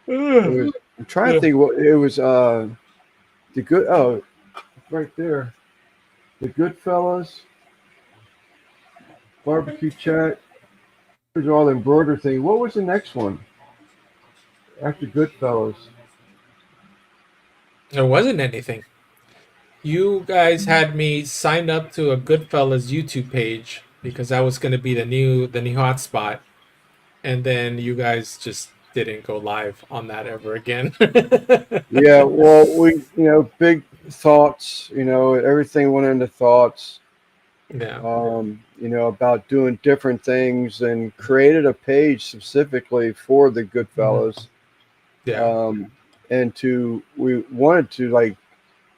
it was. I'm trying to Yeah. think what it was. The good. Oh, right there. The Goodfellas barbecue chat. There's all the embroidery thing. What was the next one after Goodfellas? There wasn't anything. You guys had me signed up to a Goodfellas YouTube page because that was going to be the new hotspot, and then you guys just didn't go live on that ever again. Yeah, well, big thoughts. Everything went into thoughts. Yeah, About doing different things, and created a page specifically for the mhm, Goodfellas. yeah, Um, and we wanted to like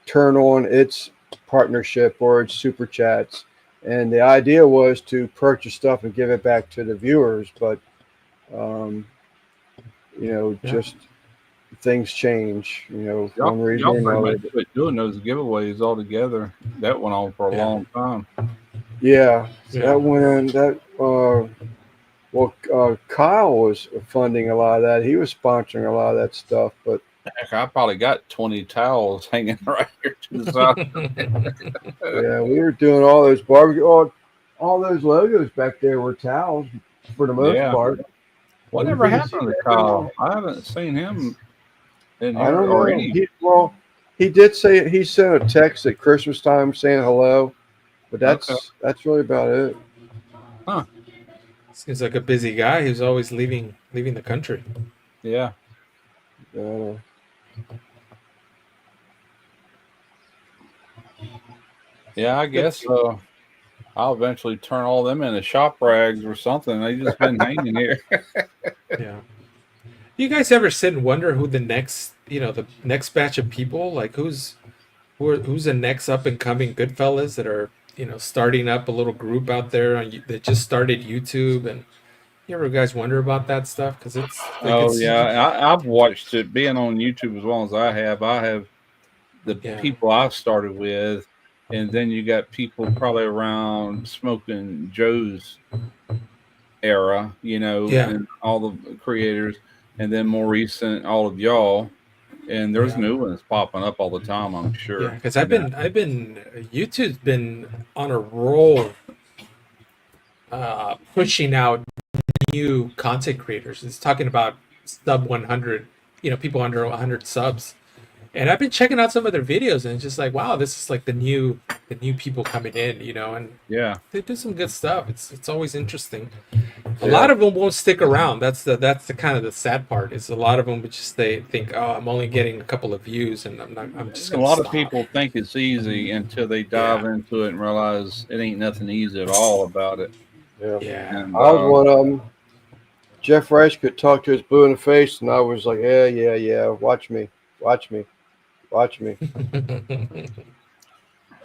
turn on its partnership or its super chats. And the idea was to purchase stuff and give it back to the viewers. But, um, yeah, just things change, Y'all, one reason y'all or pretty much another. quit doing those giveaways altogether. That went on for a yeah, long time. Yeah, yeah. that went in. Kyle was funding a lot of that. He was sponsoring a lot of that stuff. But Heck, I probably got 20 towels hanging right here to the side. yeah, we were doing all those barbecue, all those logos back there were towels for the most Yeah. part. We Whatever didn't see happened to that Kyle? I haven't seen him in I here don't or know. any. He did say he sent a text at Christmas time saying hello, but Okay. that's really about it. Huh. Seems like a busy guy who's always leaving the country. Yeah. Uh, Yeah, I guess I'll eventually turn all them into shop rags or something. They just been hanging here. Yeah. Do you guys ever sit and wonder who the next batch of people, like who's the next up and coming Goodfellas that are, starting up a little group out there that just started YouTube, and you ever guys wonder about that stuff? Because it's like Oh it's yeah, I've watched it. Being on YouTube as long as I have the yeah, people I've started with. and then you got people probably around Smoking Joe's era, Yeah. and all the creators, and then more recent, all of y'all. And there's Yeah. new ones popping up all the time, I'm Yeah, sure. because I've been YouTube's been on a roll, pushing out new content creators. It's talking about sub 100, people under 100 subs. And I've been checking out some of their videos, and it's just like, wow, this is like the new people coming in, and Yeah, they do some good stuff. It's always interesting. A Yeah. lot of them won't stick around. That's the kind of the sad part. Is a lot of them just they think, oh, I'm only getting a couple of views, and I'm just a gonna lot of stop. people think it's easy until they dive Yeah, into it and realize it ain't nothing easy at all about it. Yeah. yeah, And I was one of them. Jeff Rice could talk to his blue in the face, and I was like, yeah, yeah, yeah. Watch me, watch me, watch me.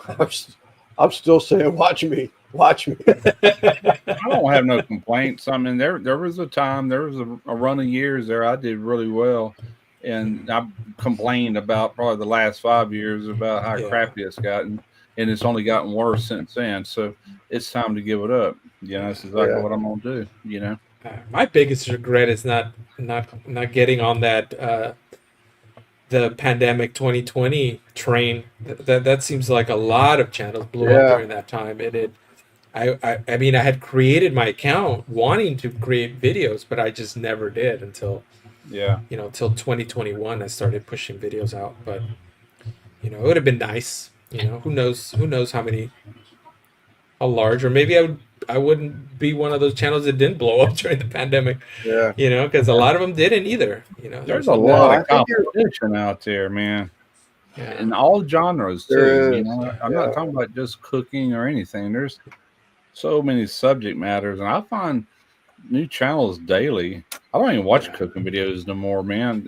I'm, s- I'm still saying, watch me, watch me. I don't have no complaints. I mean, there was a time, there was a run of years there I did really well, and I complained about probably the last 5 years about how yeah, crappy it's gotten, and it's only gotten worse since then. So it's time to give it up. yeah. That's exactly Yeah, what I'm gonna do. My biggest regret is not getting on that the pandemic 2020 train. That seems like a lot of channels blew up yeah, during that time. I mean, I had created my account wanting to create videos, but I just never did until Yeah, until 2021. I started pushing videos out, but it would have been nice. Who knows how large, or maybe I wouldn't be one of those channels that didn't blow up during the pandemic. yeah. Because a lot of them didn't either. there's There's a a No, lot of I think you're. competition out there, man, yeah, in all genres too. There is. I'm not Yeah, talking about just cooking or anything. There's so many subject matters, and I find new channels daily. I don't even watch yeah, cooking videos no more, man.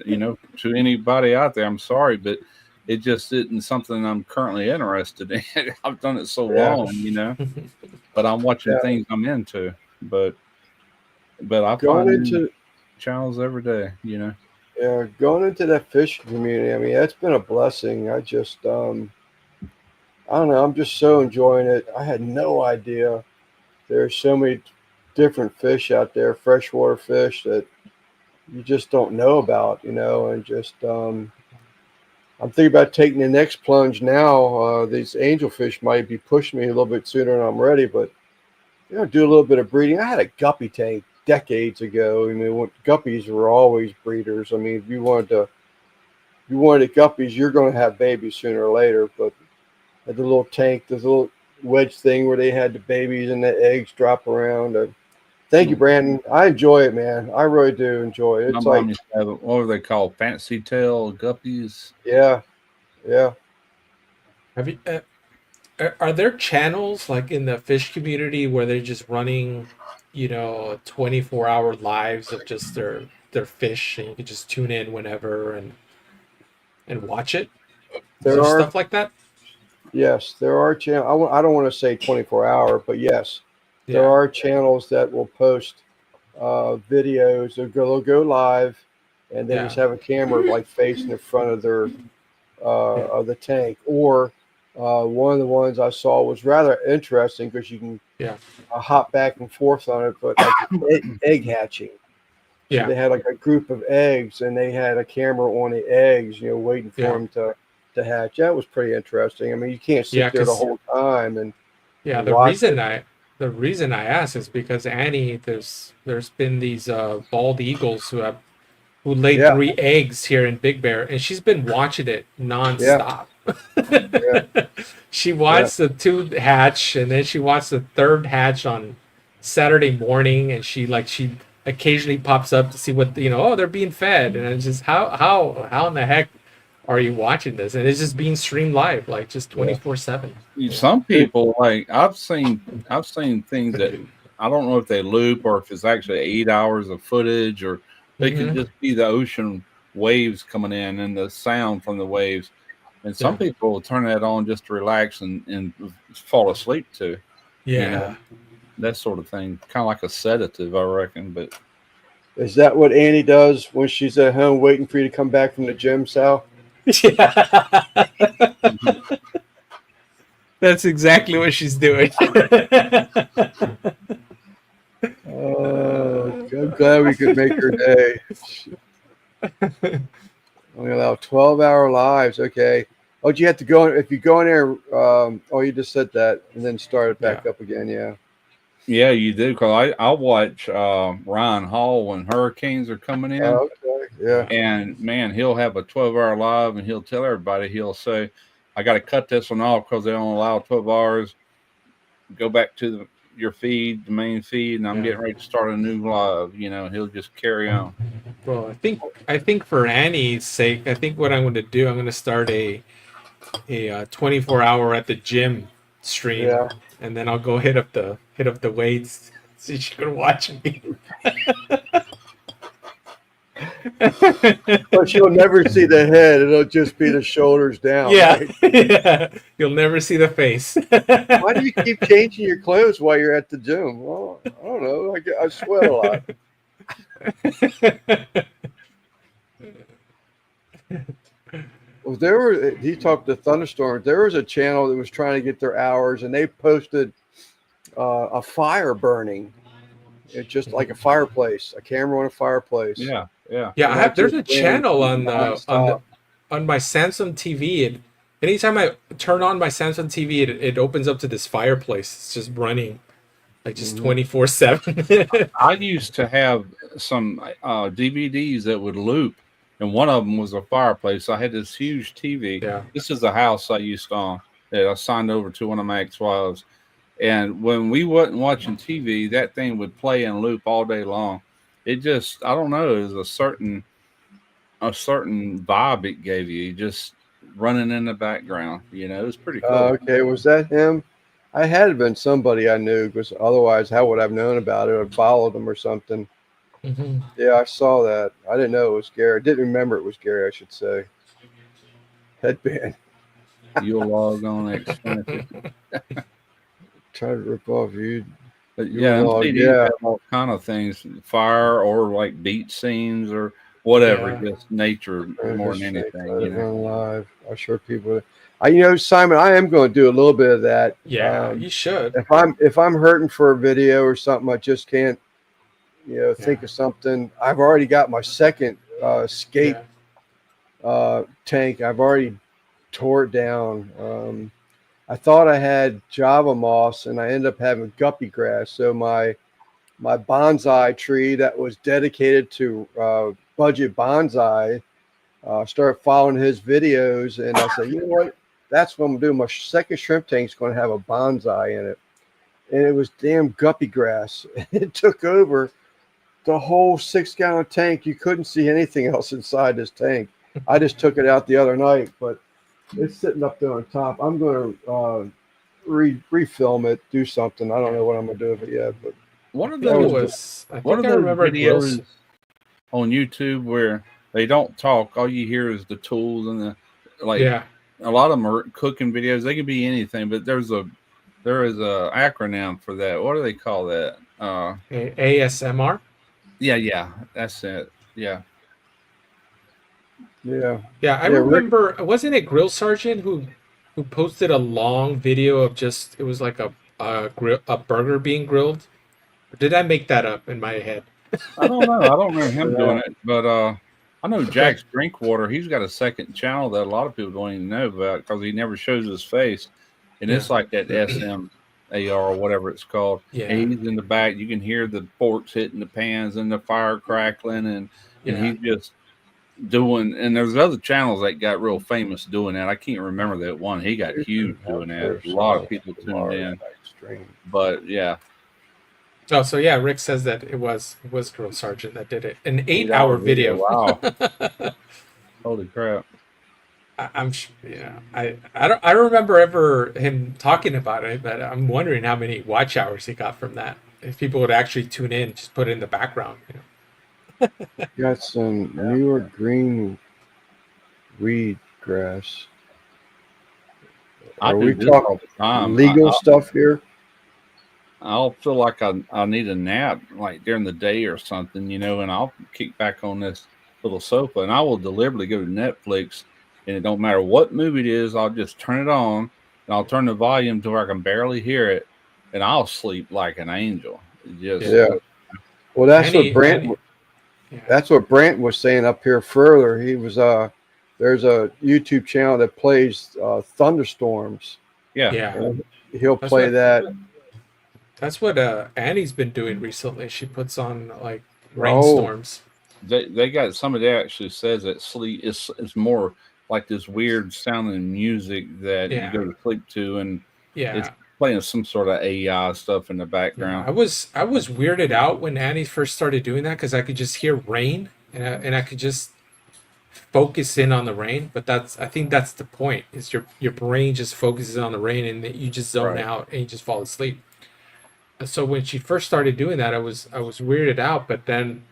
To anybody out there, I'm sorry, but it just isn't something I'm currently interested in. I've done it so yeah, long. But I'm watching yeah. things I'm into. But I Going find new into channels every day. going into that fishing community. I mean, that's been a blessing. I don't know. I'm just so enjoying it. I had no idea there's so many different fish out there, freshwater fish that you just don't know about, and just I'm thinking about taking the next plunge now. These angelfish might be pushing me a little bit sooner than I'm ready, but do a little bit of breeding. I had a guppy tank decades ago. I mean, guppies were always breeders. I mean, if you wanted guppies, you're going to have babies sooner or later. But at the little tank, this little wedge thing where they had the babies and the eggs drop around. Thank you, Brandon. I enjoy it, man. I really do enjoy it. My It's mom like, used to have what were they called? Fancy tail guppies. yeah, yeah. have you are there channels like in the fish community where they're just running 24-hour lives of just their fish, and you can just tune in whenever and watch it? Is There there are, stuff like that? yes, there are channels. I don't want to say 24-hour, but yes, there Yeah, are channels that will post videos. They'll go live, and they just yeah, have a camera like facing in front of their yeah, of the tank. Or one of the ones I saw was rather interesting because you can yeah, hop back and forth on it, but like egg hatching. So yeah, they had like a group of eggs, and they had a camera on the eggs, waiting for yeah, them to hatch. That was pretty interesting. I mean, you can't yeah. sit there the Because whole time yeah, and the watch reason it. I ask is because Annie, there's been these bald eagles who laid Yeah, 3 eggs here in Big Bear, and she's been watching it yeah, nonstop. yeah, She yeah, watched the 2 hatch, and then she watched the third hatch on Saturday morning, and she occasionally pops up to see what oh, they're being fed, and it's just how in the heck are you watching this? And it's just being streamed live, like just yeah. 24/7. Some people, like I've seen things that I don't know if they loop or if it's actually 8 hours of footage, or they could Hmm. just be the ocean waves coming in and the sound from the waves. And some Yeah, people will turn that on just to relax and fall asleep to, you know, yeah. that sort of thing. Kind of like a sedative, I reckon. But Is that what Annie does when she's at home waiting for you to come back from the gym, Sal? Yeah. Mhm. That's exactly what she's doing. Oh, I'm glad we could make her day. Only allow 12-hour lives. Okay. Oh, do you have to go if you go in there? Oh, you just said that and then start it Yeah. back up again. Yeah. Yeah, you do. Cause I watch Ryan Hall when hurricanes are coming in, Oh, okay. Yeah. and man, he'll have a 12-hour live, and he'll tell everybody. He'll say, "I got to cut this one off because they only allow 12 hours. Go back to your feed, the main feed, and I'm Yeah. getting ready to start a new live." He'll just carry on. Well, I think for Annie's sake, I think what I'm going to do, I'm going to start a 24-hour at the gym stream, Yeah. and then I'll go hit up the weights so she can watch me. But you'll never see the head. It'll just be the shoulders down. Yeah, Right? yeah. You'll never see the face. Why do you keep changing your clothes while you're at the gym? Well, I don't know. I sweat a lot. Well, he talked to Thunderstorm. There was a channel that was trying to get their hours, and they posted a fire burning. It's just like a fireplace, a camera on a fireplace. Yeah, yeah. Yeah, And that there's just a channel ran nonstop. on my Samsung TV. Anytime I turn on my Samsung TV, it opens up to this fireplace. It's just running like just Mhm. 24/7. I used to have some DVDs that would loop, and one of them was a fireplace. I had this huge TV. Yeah. This is a house I used to own that I signed over to one of my ex-wives. And when we wasn't watching TV, that thing would play and loop all day long. It just, I don't know, it was a certain vibe it gave you, just running in the background. It was pretty cool. Okay, was that him? I had been somebody I knew, because otherwise, how would I have known about it? I'd followed them or something. Mhm. Yeah, I saw that. I didn't know it was Gary. I didn't remember it was Gary, I should say. Headband. You'll log on expensive. Try to rip off you. But You yeah, log, MCDs yeah. have all kind of things, fire or like beat scenes or whatever, Yeah. just nature more than anything. Live. I'm sure people. Simon, I am going to do a little bit of that. Yeah, you should. If I'm hurting for a video or something, I just can't, think Yeah. of something. I've already got my second skate Yeah. tank. I've already tore it down. I thought I had Java moss, and I ended up having guppy grass. So my bonsai tree that was dedicated to budget bonsai, started following his videos, and I said, you know what? That's what I'm doing. My second shrimp tank is going to have a bonsai in it, and it was damn guppy grass. It took over the whole 6-gallon tank. You couldn't see anything else inside this tank. I just took it out the other night, but it's sitting up there on top. I'm going to refilm it, do something. I don't know what I'm going to do with it yet, but One of I think it those, was. I one of think I those remember videos Grills. on YouTube where they don't talk, all you hear is the tools and Yeah. a lot of them are cooking videos. They can be anything, but there is a acronym for that. What do they call that? ASMR. Yeah, that's it. Yeah. yeah. Yeah, I Yeah, Rick, remember. Wasn't it Grill Sergeant who posted a long video of just it was like a burger being grilled? Or did I make that up in my head? I don't know. I don't remember him doing yeah, it, but I know Okay. Jack's Drinkwater. He's got a second channel that a lot of people don't even know about because he never shows his face, and it's Yeah. like that SMAR or whatever it's called. And Yeah. he's in the back. You can hear the forks hitting the pans and the fire crackling, and Yeah. he's just doing. And there's other channels that got real famous doing that. I can't remember that one. He got huge doing that. A lot of people tuned in, but yeah. Oh, so yeah, Rick says that it was Grill Sergeant that did it. An 8 hour 8-hour video. Wow. Holy crap. Yeah. I don't remember ever him talking about it, but I'm wondering how many watch hours he got from that. If people would actually tune in, just put it in the background. got some New York green weed grass. I Are do we this all talking the time. legal stuff here? I'll feel like I need a nap like during the day or something, and I'll kick back on this little sofa and I will deliberately go to Netflix, and it don't matter what movie it is, I'll just turn it on and I'll turn the volume to where I can barely hear it, and I'll sleep like an angel. Just Yeah. Well, that's what Annie, yeah, That's what Brant was saying up here further. He was there's a YouTube channel that plays thunderstorms. yeah. yeah. And he'll That's play what that. that's what Annie's been doing recently. She puts on like Oh, rainstorms. They got somebody actually says that sleep is more like this weird sounding music that you Yeah, go to sleep to, and it's yeah. playing some sort of AI stuff in the Yeah, background. I was weirded out when Annie first started doing that because I could just hear rain and I could just focus in on the rain. But I think that's the point is your brain just focuses on the rain and that you just zone Right. out and you just fall asleep. And so when she first started doing that, I was weirded out. But then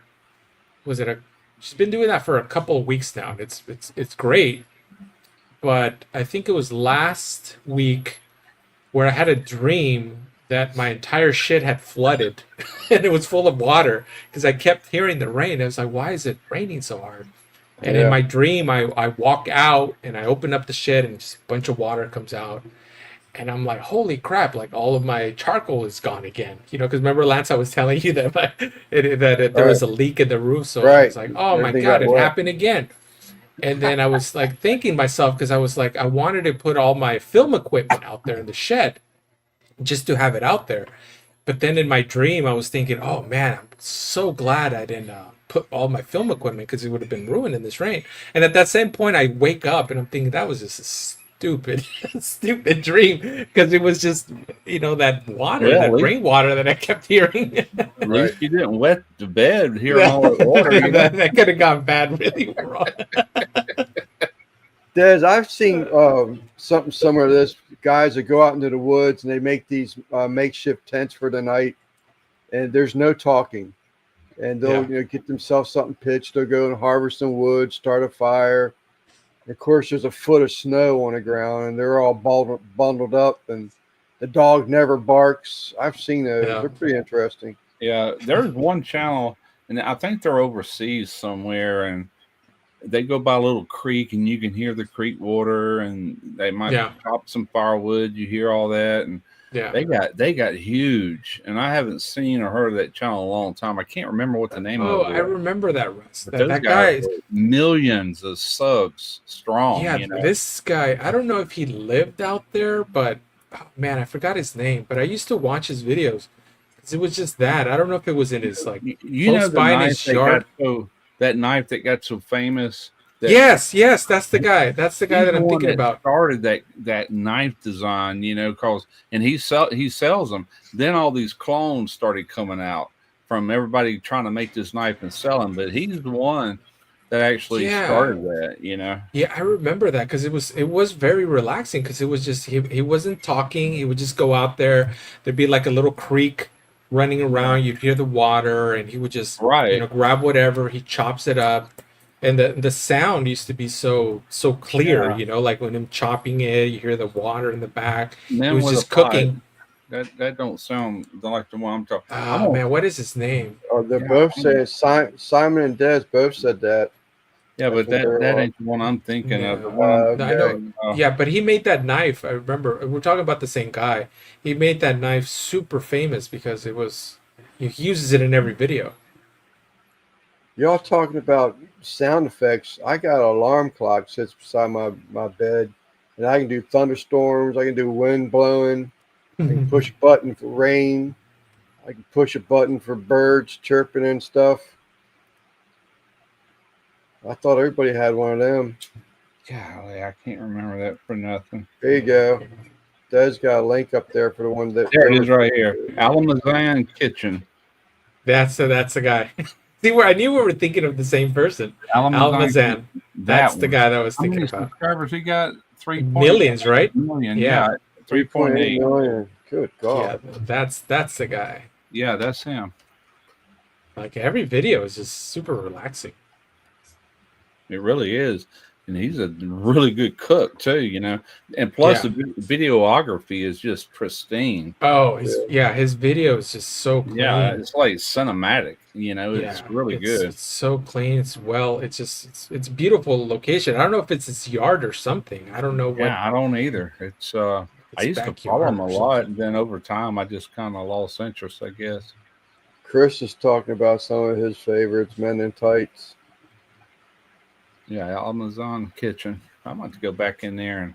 was it a she's been doing that for a couple of weeks now. And it's great. But I think it was last week where I had a dream that my entire shit had flooded and it was full of water because I kept hearing the rain. I was like, why is it raining so hard? And in yeah. my dream, I walk out and I open up the shit and just a bunch of water comes out. And I'm like, holy crap, like all of my charcoal is gone again. Because remember, Lance, I was telling you that, there was Right. a leak in the roof. So I Right. was like, oh my Everything God, got it wet. happened again. And then I was like thinking myself, because I was like, I wanted to put all my film equipment out there in the shed just to have it out there. But then in my dream, I was thinking, oh man, I'm so glad I didn't put all my film equipment because it would have been ruined in this rain. And at that same point, I wake up and I'm thinking that was just a stupid, stupid dream because it was just, that water, Well, that rainwater that I kept hearing. at Right. least you didn't wet the bed hearing all that water. You know? that could have gone bad really wrong. Des, I've seen something similar to this. Guys that go out into the woods and they make these makeshift tents for the night, and there's no talking. And they'll Yeah. get themselves something pitched. They'll go and harvest some wood, start a fire. Of course, there's a foot of snow on the ground, and they're all bundled up, and the dog never barks. I've seen those. Yeah. They're pretty interesting. Yeah, there's one channel, and I think they're overseas somewhere, and they go by a little creek, and you can hear the creek water, and they might Yeah. chop some firewood. You hear all that, and Yeah. they got huge. And I haven't seen or heard of that channel in a long time. I can't remember what the name Oh, of it I was. remember that, Russ. But That, those that guys guy, were millions of subs strong. yeah, You know, this guy, I don't know if he lived out there, but oh, man, I forgot his name. But I used to watch his videos because it was just that. I don't know if it was in his like you know close the by in knife his that yard. got that knife that got so famous. That Yes, that's the guy. That's the guy he's that the I'm one thinking that about. started that knife design, cause and he sells them. Then all these clones started coming out from everybody trying to make this knife and sell them, but he's the one that actually Yeah, started that. yeah, I remember that because it was very relaxing because it was just he wasn't talking. He would just go out there. There'd be like a little creek running around. You'd hear the water, and he would just Right. grab whatever. He chops it up, and the sound used to be so clear. Yeah. Like when him chopping it, you hear the water in the back. And He then was with a just pipe, cooking. that don't sound like the one I'm talking. I'm Oh gonna, man, what is his name? They're yeah, both saying Simon and Des both said that. yeah, That's but what they're that on. ain't the one I'm thinking of. The No, one I'm no, I Okay. know. thinking Yeah, but he made that knife. I remember we're talking about the same guy. He made that knife super famous because he uses it in every video. Y'all talking about sound effects? I got an alarm clock sits beside my bed, and I can do thunderstorms. I can do wind blowing. I can push a button for rain. I can push a button for birds chirping and stuff. I thought everybody had one of them. Golly, I can't remember that for nothing. There you go. Des got a link up there for the one that. There it is right here. Alamazan Kitchen. That's the guy. See, where I knew we were thinking of the same person. Almazan. That's the guy that I was How thinking many about. subscribers he got? 3 Millions, right? million. Yeah. Yeah, 3.8. million. Good Yeah, God. that's the guy. Yeah, that's him. Like every video is just super relaxing. It really is. And he's a really good cook too. And plus Yeah. the videography is just pristine. Oh, his video is just so clean. Yeah, it's like cinematic. It's really good. It's so clean. It's beautiful location. I don't know if it's his yard or something. I don't know what. Yeah, I don't either. It's I used to follow him a lot, and then over time, I just kind of lost interest, I guess. Chris is talking about some of his favorites, Men in Tights. Yeah, Amazon Kitchen. I'm about to go back in there and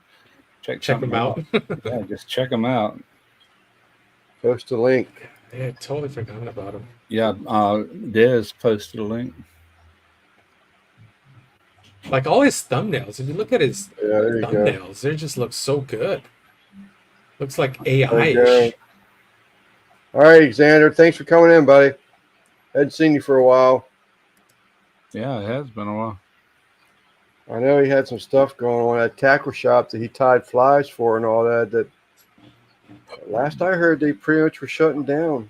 check them out. Yeah, just check them out. Post a link. Yeah, I totally forgot about him. Yeah, Dez posted a link. Like all his thumbnails. If you look at his thumbnails, they just look so good. Looks like AI-ish. All right, Xander. Thanks for coming in, buddy. Hadn't seen you for a while. Yeah, it has been a while. I know he had some stuff going on at tackle shop that he tied flies for and all that. That last I heard, they pretty much were shutting down.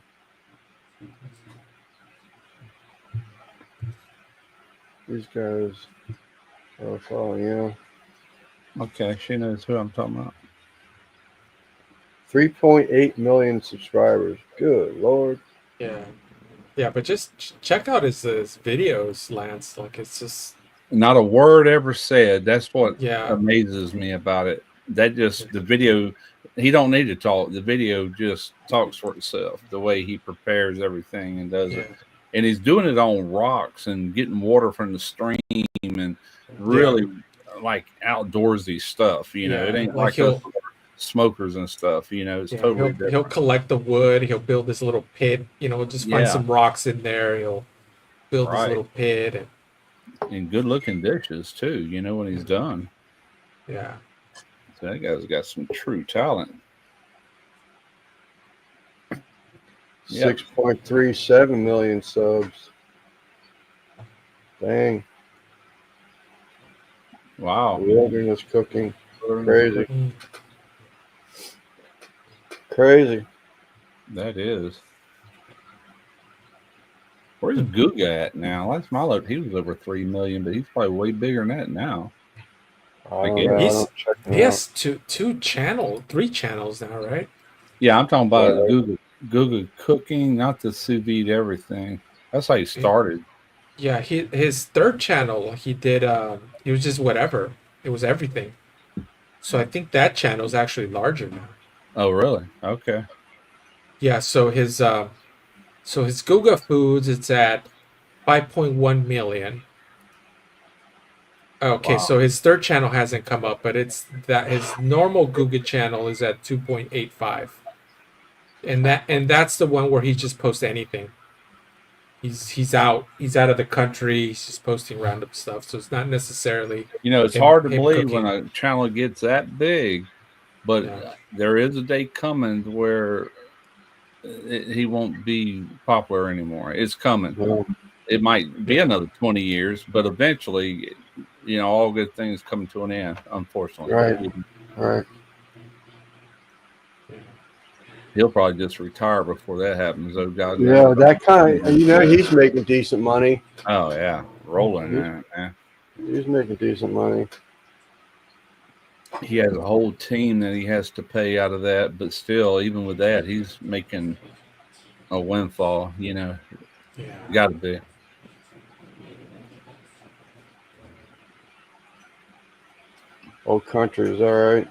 These guys are following you. Okay, she knows who I'm talking about. 3.8 million subscribers. Good Lord. Yeah. Yeah, but just check out his videos, Lance. Like, it's just... Not a word ever said. That's what Yeah. amazes me about it. That just, the video, he don't need to talk. The video just talks for itself, the way he prepares everything and does it. And he's doing it on rocks and getting water from the stream and really like outdoorsy stuff. You know, it ain't like smokers and stuff. You know, it's totally different. He'll collect the wood. He'll build this little pit. You know, just find some rocks in there. He'll build this little pit. And good looking dishes too, you know, when he's done. Yeah. So that guy's got some true talent. 6.37 million subs. Dang. Wow. Wilderness cooking. Crazy. Crazy. That is. Where's Guga at now? Last my look, he was over 3 million, but he's probably way bigger than that now. He has three channels now, right? Yeah, I'm talking about Guga cooking, not the sous vide everything. That's how he started. Yeah, his third channel, he did. He was just whatever. It was everything. So I think that channel is actually larger now. Oh, really? Okay. Yeah. So his Guga Foods, it's at 5.1 million. Okay, so his third channel hasn't come up, but it's that his normal Guga channel is at 2.85. And that's the one where he just posts anything. He's out of the country, he's just posting random stuff. So it's not necessarily, you know, it's hard to believe when a channel gets that big, but there is a day coming where he won't be popular anymore. It's coming. Yeah. It might be another 20 years, but eventually, you know, all good things come to an end, unfortunately. Right. He'll probably just retire before that happens. Oh God. Yeah, that kind of, you know, he's making decent money. Oh yeah, rolling in it, man. He's making decent money. He has a whole team that he has to pay out of that, but still, even with that, he's making a windfall. You know, got to be. Old Country is all right.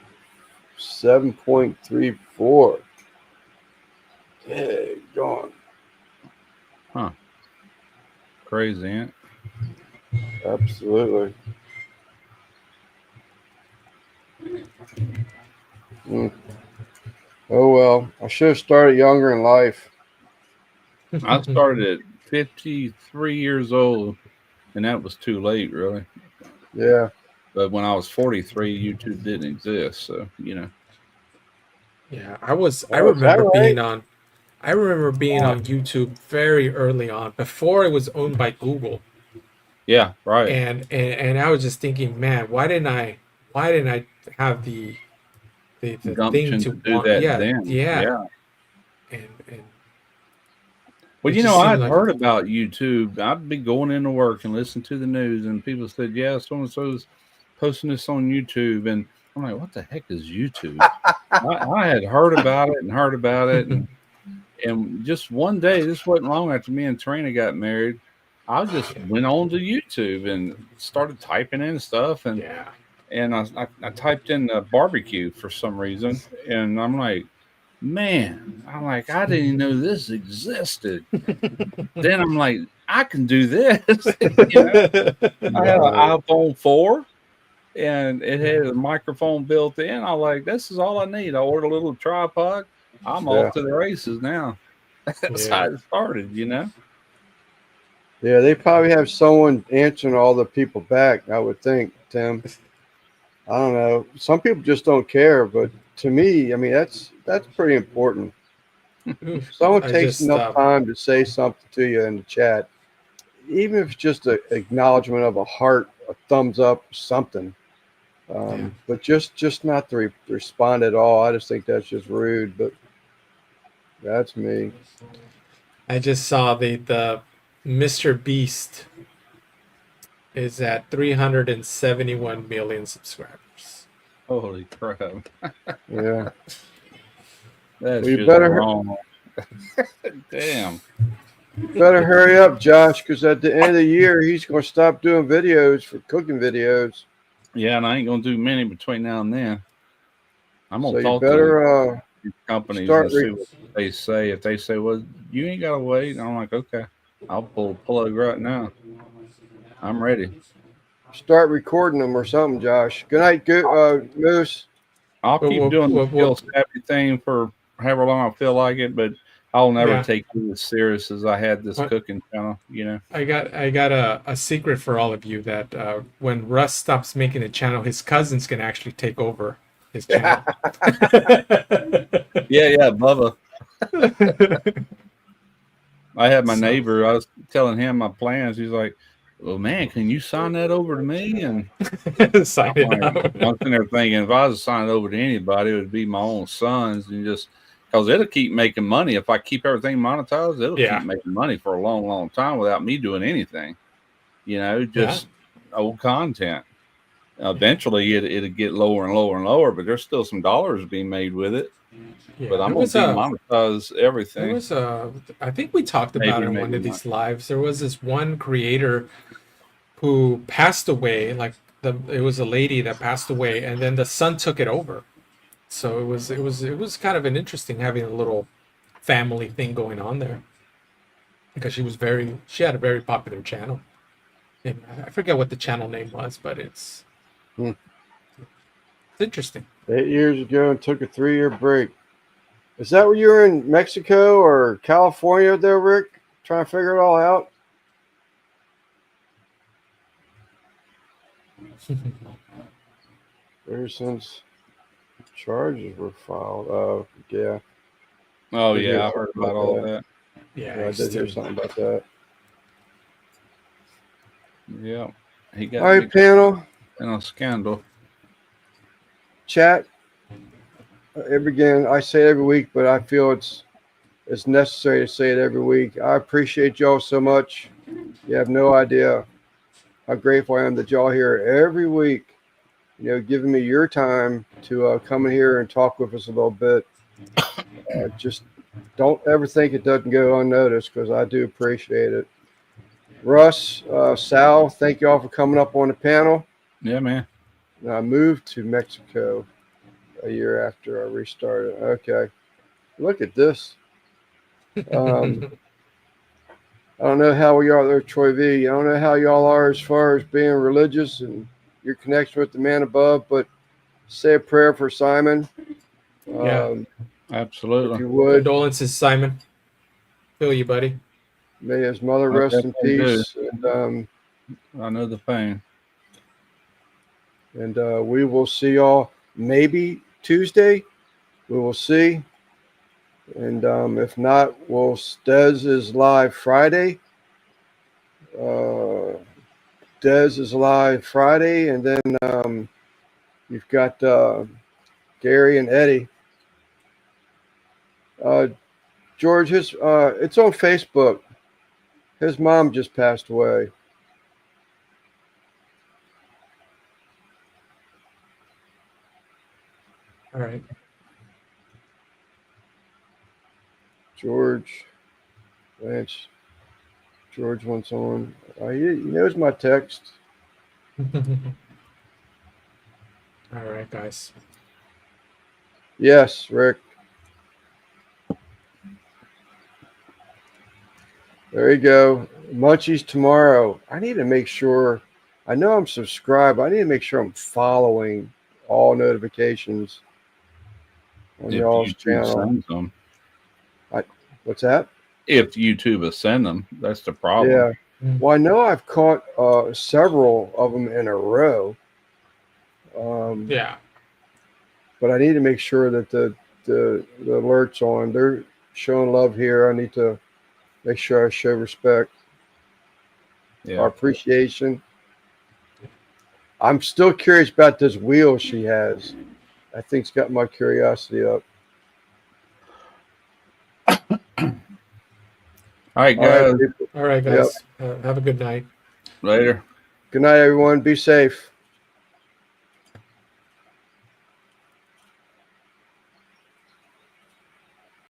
7.34. Hey, gone. Huh. Crazy, ain't it? Absolutely. Oh, well. I should have started younger in life. I started at 53 years old, and that was too late, really. Yeah. But when I was 43, YouTube didn't exist, so, you know. Yeah, I remember being on YouTube very early on, before it was owned by Google. Yeah, right. And I was just thinking, man, why didn't I have the thing to do that then? Yeah. And well, you know, I'd heard about YouTube. I'd be going into work and listen to the news, and people said, "Yeah, so and so's posting this on YouTube," and I'm like, "What the heck is YouTube?" I had heard about it, and just one day, this wasn't long after me and Trina got married, I just went on to YouTube and started typing in stuff, and and I typed in barbecue for some reason, and I'm like, man, I'm like, I didn't even know this existed. Then I'm like, I can do this. You know, I have an Right. iPhone 4 and it had a microphone built in. I'm like, this is all I need. I ordered a little tripod. I'm Yeah. off to the races now. That's how Yeah. it started, you know? Yeah, they probably have someone answering all the people back, I would think, Tim. I don't know. Some people just don't care, but to me, I mean, that's pretty important. Oof. Someone I takes just enough time to say something to you in the chat, even if it's just an acknowledgement of a heart, a thumbs up, something. yeah. But just not to respond at all. I just think that's just rude. But that's me. I just saw the Mr. Beast is at 371 million subscribers. Holy crap. Yeah. That's Well, you just better wrong. Damn. hurry up, Josh, because at the end of the year he's going to stop doing videos for cooking videos. Yeah, and I ain't going to do many between now and then. I'm going So to you talk to better these companies start. and see what they say. If they say, well, you ain't got to wait, I'm like, okay, I'll pull the plug right now. I'm ready. Start recording them or something, Josh. Good night, Moose. I'll keep doing the skill Well, savvy thing for however long I feel like it, but I'll never yeah. take it as serious as I had this What cooking channel, you know. I got a secret for all of you that when Russ stops making a channel, his cousins can actually take over his channel. Yeah, Bubba. I had my neighbor, I was telling him my plans. He's like, well, man, can you sign that over to me? And Sign I'm it like, out. I'm sitting there thinking, if I was to sign it over to anybody, it would be my own sons, and just because it'll keep making money. If I keep everything monetized, it'll Yeah. keep making money for a long, long time without me doing anything. You know, Yeah. just old content. Eventually, it'll get lower and lower and lower, but there's still some dollars being made with it. Yeah. But I'm gonna demonetize There everything. was a I think we talked about Maybe, in one maybe of not. these lives. There was this one creator who passed away. Like it was a lady that passed away, and then the son took it over. So it was kind of an interesting having a little family thing going on there because she had a very popular channel. And I forget what the channel name was, but it's interesting. 8 years ago and took a 3-year break. Is that where you were in Mexico or California there, Rick? Trying to figure it all out? Ever since charges were filed. Oh, yeah. Oh Did hear yeah, I heard something about about all that. that. Yeah, Yeah, I did hear something about that. Yeah, he All got right, mixed panel, in a scandal. chat. Again, I say it every week, but I feel it's necessary to say it every week. I appreciate y'all so much. You have no idea how grateful I am that y'all here every week. You know, giving me your time to come in here and talk with us a little bit. Just don't ever think it doesn't go unnoticed because I do appreciate it. Russ, Sal, thank you all for coming up on the panel. Yeah, man. I moved to Mexico a year after I restarted. Okay, look at this. I don't know how we are there, Troy V. I don't know how y'all are as far as being religious and your connection with the man above, but say a prayer for Simon. Yeah. Absolutely. If you would. Condolences, Simon. Feel you, buddy. May his mother I rest in definitely do. peace. I know the pain. And we will see y'all maybe Tuesday. We will see. And if not, Dez is live Friday. Dez is live Friday. And then you've got Gary and Eddie. George, it's on Facebook. His mom just passed away. All right. George, Lance, George wants on. He knows my text. All right, guys. Yes, Rick. There you go. Munchies tomorrow. I need to make sure. I know I'm subscribed. I need to make sure I'm following all notifications on If y'all's YouTube channel. sends them. What's that? If YouTube has sent them, that's the problem. Yeah. Well, I know I've caught several of them in a row. Yeah. But I need to make sure that the alerts on. They're showing love here. I need to make sure I show respect, Yeah. or appreciation. I'm still curious about this wheel she has. I think it's got my curiosity up. All right, All right, guys. people. All right, Yep. guys. Have a good night. Later. Good night, everyone. Be safe.